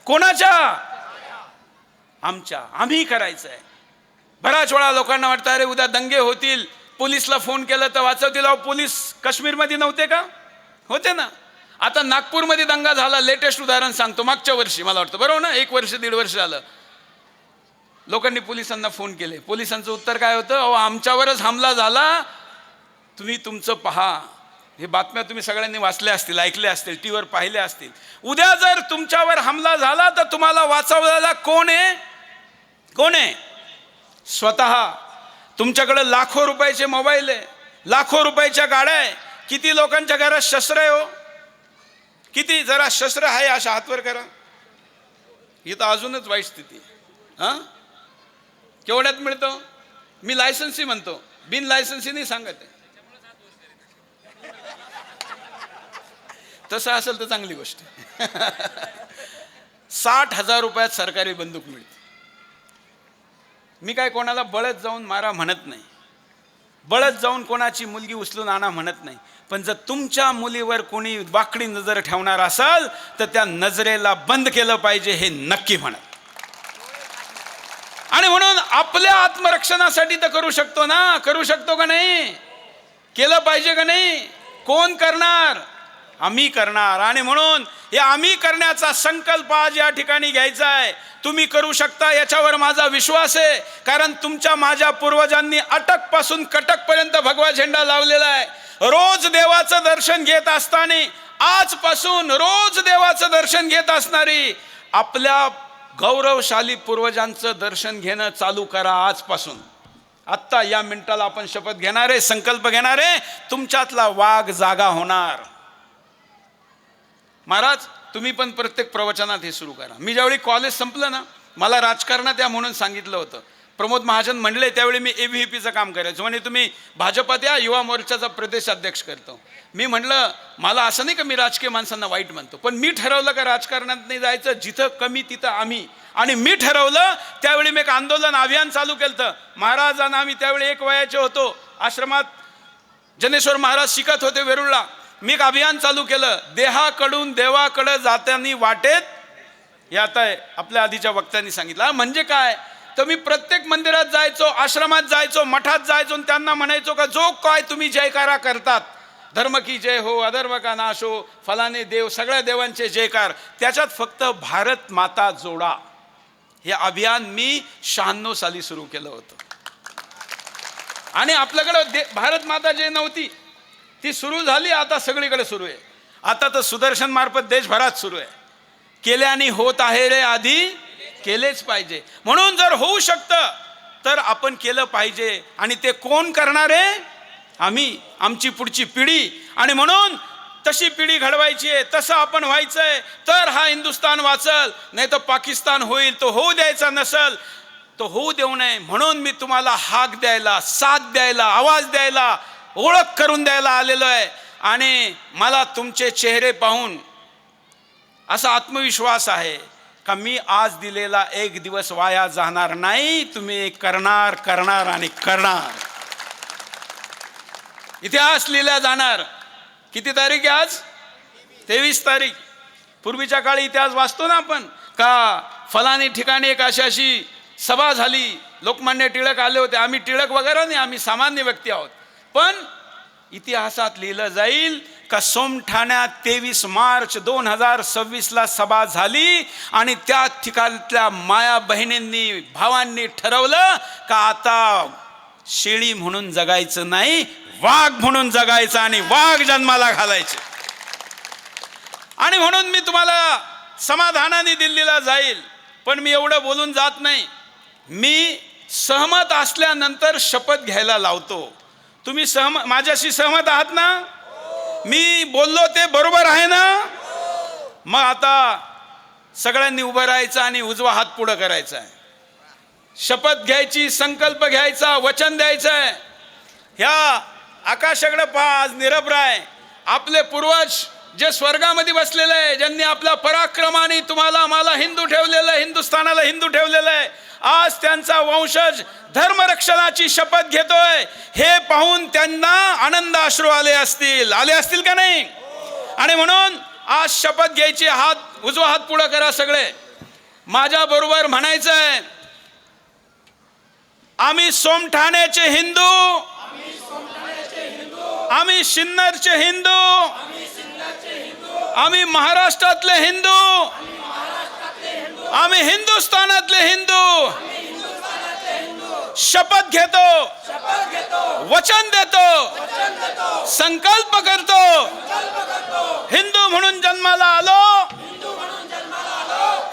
Speaker 2: कोणाच्या? आमच्या. आम्ही करायचंय. बऱ्याच वेळा लोकांना वाटतं अरे उद्या दंगे होतील, पोलिसला फोन केलं तर वाचवतील. पोलीस काश्मीरमध्ये नव्हते का? होते ना. आता नागपूरमध्ये दंगा झाला, लेटेस्ट उदाहरण सांगतो. मागच्या वर्षी मला वाटतं, बरोबर ना, 1 वर्ष 1.5 वर्ष झालं, लोकांनी पोलिसांना फोन केले. पोलिसांचं उत्तर काय होतं? अहो आमच्यावरच हमला झाला, तुम्ही तुमचं पहा. हे बातम्या तुम्ही सगळ्यांनी वाचल्या असतील, ऐकल्या असतील, टीव्हीवर पाहिल्या असतील. उद्या जर तुमच्यावर हमला झाला तर तुम्हाला वाचवलेला कोण आहे? कोण आहे? स्वतः. तुमच्याकडे लाखो रुपयाचे मोबाईल आहे, लाखो रुपयाच्या गाड्या आहे. किती लोकांच्या घरात शस्त्र आहे हो? किती? जरा शस्त्र आहे अशा हातवर करा. ही तर अजूनच वाईट स्थिती. हां, केवढ्यात मिळतं? मी लायसन्सी म्हणतो, बिन लायसन्सी नाही सांगत आहे. तसं असेल तर चांगली गोष्ट. 60,000 रुपयात सरकारी बंदूक मिळते. मी काय कोणाला बळत जाऊन मारा म्हणत नाही, बळत जाऊन कोणाची मुलगी उचलून आणा म्हणत नाही. पण जर तुमच्या मुलीवर कोणी वाकडी नजर ठेवणार असेल तर त्या नजरेला बंद केलं पाहिजे, हे नक्की म्हणत. आणि म्हणून आपल्या आत्मरक्षणासाठी तर करू शकतो ना, करू शकतो का नाही? केलं पाहिजे का नाही? कोण करणार? आम्ही करणार. आणि म्हणून हे आम्ही करण्याचा संकल्प आज या ठिकाणी घ्यायचा आहे. तुम्ही करू शकता याच्यावर माझा विश्वास आहे, कारण तुमच्या माझ्या पूर्वजांनी अटक पासून कटक पर्यंत भगवा झेंडा लावलेला आहे. रोज देवाचं दर्शन घेत असताना, आजपासून रोज देवाचं दर्शन घेत असणारी आपल्या गौरवशाली पूर्वजांचं दर्शन घेणं चालू करा आजपासून. आत्ता या मिनिटाला आपण शपथ घेणार आहे, संकल्प घेणार आहे, तुमच्यातला वाघ जागा होणार. महाराज तुम्ही पण प्रत्येक प्रवचनात हे सुरू करा. मी ज्यावेळी कॉलेज संपलं ना, मला राजकारणात या म्हणून सांगितलं होतं. प्रमोद महाजन म्हणले त्यावेळी मी AVPचं काम करायचो, म्हणजे तुम्ही भाजपात या, युवा मोर्चाचा प्रदेश अध्यक्ष करतो. मी म्हटलं मला असं नाही का मी राजकीय माणसांना वाईट म्हणतो, पण मी ठरवलं का राजकारणात नाही जायचं, जिथं कमी तिथं आम्ही. आणि मी ठरवलं त्यावेळी मी एक आंदोलन अभियान चालू केलं. महाराजांना आम्ही त्यावेळी 1 वयाचे होतो, आश्रमात जनेश्वर महाराज शिकत होते वेरूळला. मी एक अभियान चालू केलं, देहाकडून देवाकडे जाताना वाटेत. हे आता आपल्या आधीच्या वक्त्यांनी सांगितलं. म्हणजे काय तर मी प्रत्येक मंदिरात जायचो, आश्रमात जायचो, मठात जायचो, आणि त्यांना म्हणायचो का जो काय तुम्ही जयकारा करतात, धर्म की जय हो, अधर्म का नाश हो, फलाने देव, सगळ्या देवांचे जयकार, त्याच्यात फक्त भारत माता जोडा. हे अभियान मी 96 साली सुरू केलं होतं. आणि आपल्याकडे भारत माता जे नव्हती ती सुरू झाली, आता सगळीकडे सुरू आहे. आता तर सुदर्शन मार्फत देशभरात सुरू आहे. केल्याने होत आहे रे, आधी केलेच पाहिजे. म्हणून जर होऊ शकतं तर आपण केलं पाहिजे. आणि ते कोण करणार आहे? आम्ही, आमची पुढची पिढी. आणि म्हणून तशी पिढी घडवायची आहे, तसं आपण व्हायचंय, तर हा हिंदुस्तान वाचल. नाही तर पाकिस्तान होईल. तो होऊ द्यायचा नसल तो होऊ देऊ नये. म्हणून मी तुम्हाला हाक द्यायला, साथ द्यायला, आवाज द्यायला, ओळख करून द्यायला आलेलो आहे. आणि मला तुमचे चेहरे पाहून असा आत्मविश्वास आहे का मी आज दिलेला 1 दिवस वाया जाणार नाही. तुम्ही करणार, करणार आणि करणार. इतिहास लिहिला जाणार. किती तारीख आहे आज? 23 तारीख. पूर्वीच्या काळी इतिहास वाचतो ना आपण, का फलानी ठिकाणी एक अशी सभा झाली, लोकमान्य टिळक आले होते. आम्ही टिळक वगैरे नाही, आम्ही सामान्य व्यक्ती आहोत. पण इतिहासात लिहिलं जाईल का सोमठाण्यात 23 मार्च 2026ला सभा झाली आणि त्या ठिकाणच्या माया बहिणींनी भावांनी ठरवलं का आता शेळी म्हणून जगायचं नाही, वाघ म्हणून जगायचं आणि वाघ जन्माला घालायचे. आणि म्हणून मी तुम्हाला समाधानाने दिल्लीला जाईल, पण मी एवढं बोलून जात नाही. मी सहमत असल्यानंतर शपथ घ्यायला लावतो. तुम्ही माझ्याशी सहमत आहात ना? मी बोललो ते बरोबर आहे ना? मग आता सगळ्यांनी उभं राहायचं आणि उजवा हात पुढं करायचा आहे. शपथ घ्यायची, संकल्प घ्यायचा, वचन द्यायचं आहे. ह्या आकाशाकडे पहा, आज निरभ्राय आपले पूर्वज जे स्वर्गामध्ये बसलेले आहे, ज्यांनी आपल्या पराक्रमाने तुम्हाला मला हिंदू ठेवलेलं आहे, हिंदुस्थानाला हिंदू ठेवलेलं आहे, आज त्यांचा वंशज धर्मरक्षणाची शपथ घेतोय. हे पाहून त्यांना आनंद अश्रू आले असतील का नाही? आणि म्हणून आज शपथ घ्यायची. उजवा हात पुढे करा सगळे. माझ्या बरोबर म्हणायचं आहे, आम्ही सोमठाण्याचे हिंदू, आम्ही सिन्नरचे हिंदू, आम्ही महाराष्ट्रातले हिंदू, आम्ही हिंदुस्थानातले हिंदू शपथ घेतो, वचन देतो, संकल्प करतो. हिंदू म्हणून जन्माला आलो,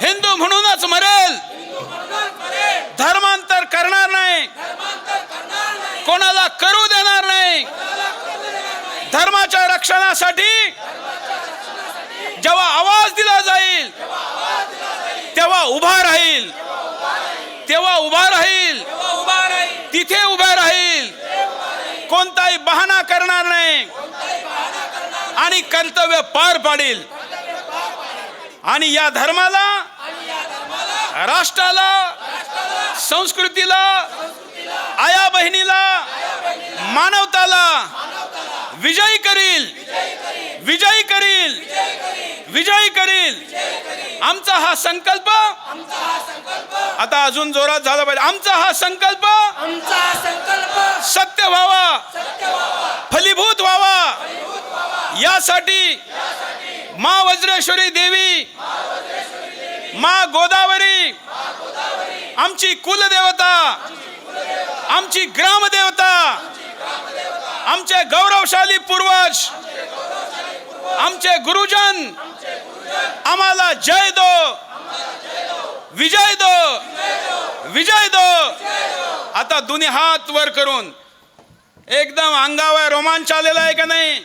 Speaker 2: हिंदू म्हणूनच मरेल, धर्मांतर करणार नाही, कोणाला करू देणार नाही. धर्माच्या रक्षणासाठी जेव्हा आवाज दिला जाईल तेव्हा उभा राहील, तेव्हा उभा राहील, तिथे उभा राहील, कोणताही बहाणा करणार नाही आणि कर्तव्य पार पाडील. आणि या धर्माला, राष्ट्राला, संस्कृतीला, आया बहिणीला, मानवताला विजयी करील, विजयी करील, विजयी करील. आमचा हा संकल्प आता अजून जोरात झाला पाहिजे. आमचा हा संकल्प सत्य व्हावा, फलीभूत व्हावा. यासाठी मा वज्रेश्वरी देवी, मा गोदावरी आमची कुलदेवता, आमची ग्रामदेवता, आमचे गौरवशाली पूर्वज, आमचे गुरुजन आम्हाला जय दो, विजय दो, विजय दो. आता दोन्ही हात वर करून एकदम अंगावर रोमांच आलेला आहे की नाही?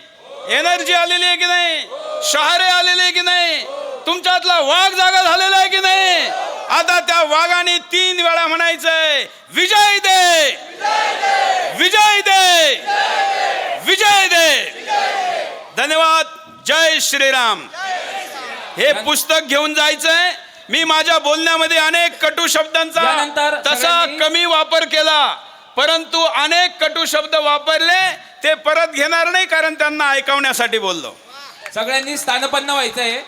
Speaker 2: एनर्जी आलेली आहे की नाही? शहारे आलेले आहे की नाही? तुमच्यातला वाघ जागा झालेला आहे की नाही? आता त्या वाघाने 3 वेळा म्हणायचंय, विजय दे, विजय दे, विजय दे. धन्यवाद. जय श्रीराम. हे पुस्तक घेऊन जायचंय. मी माझ्या बोलण्यामध्ये अनेक कटू शब्दांचा तसा कमी वापर केला, परंतु अनेक कटू शब्द वापरले ते परत घेणार नाही, कारण त्यांना ऐकवण्यासाठी बोललो.
Speaker 1: सगळ्यांनी स्थानपन्न व्हायचंय.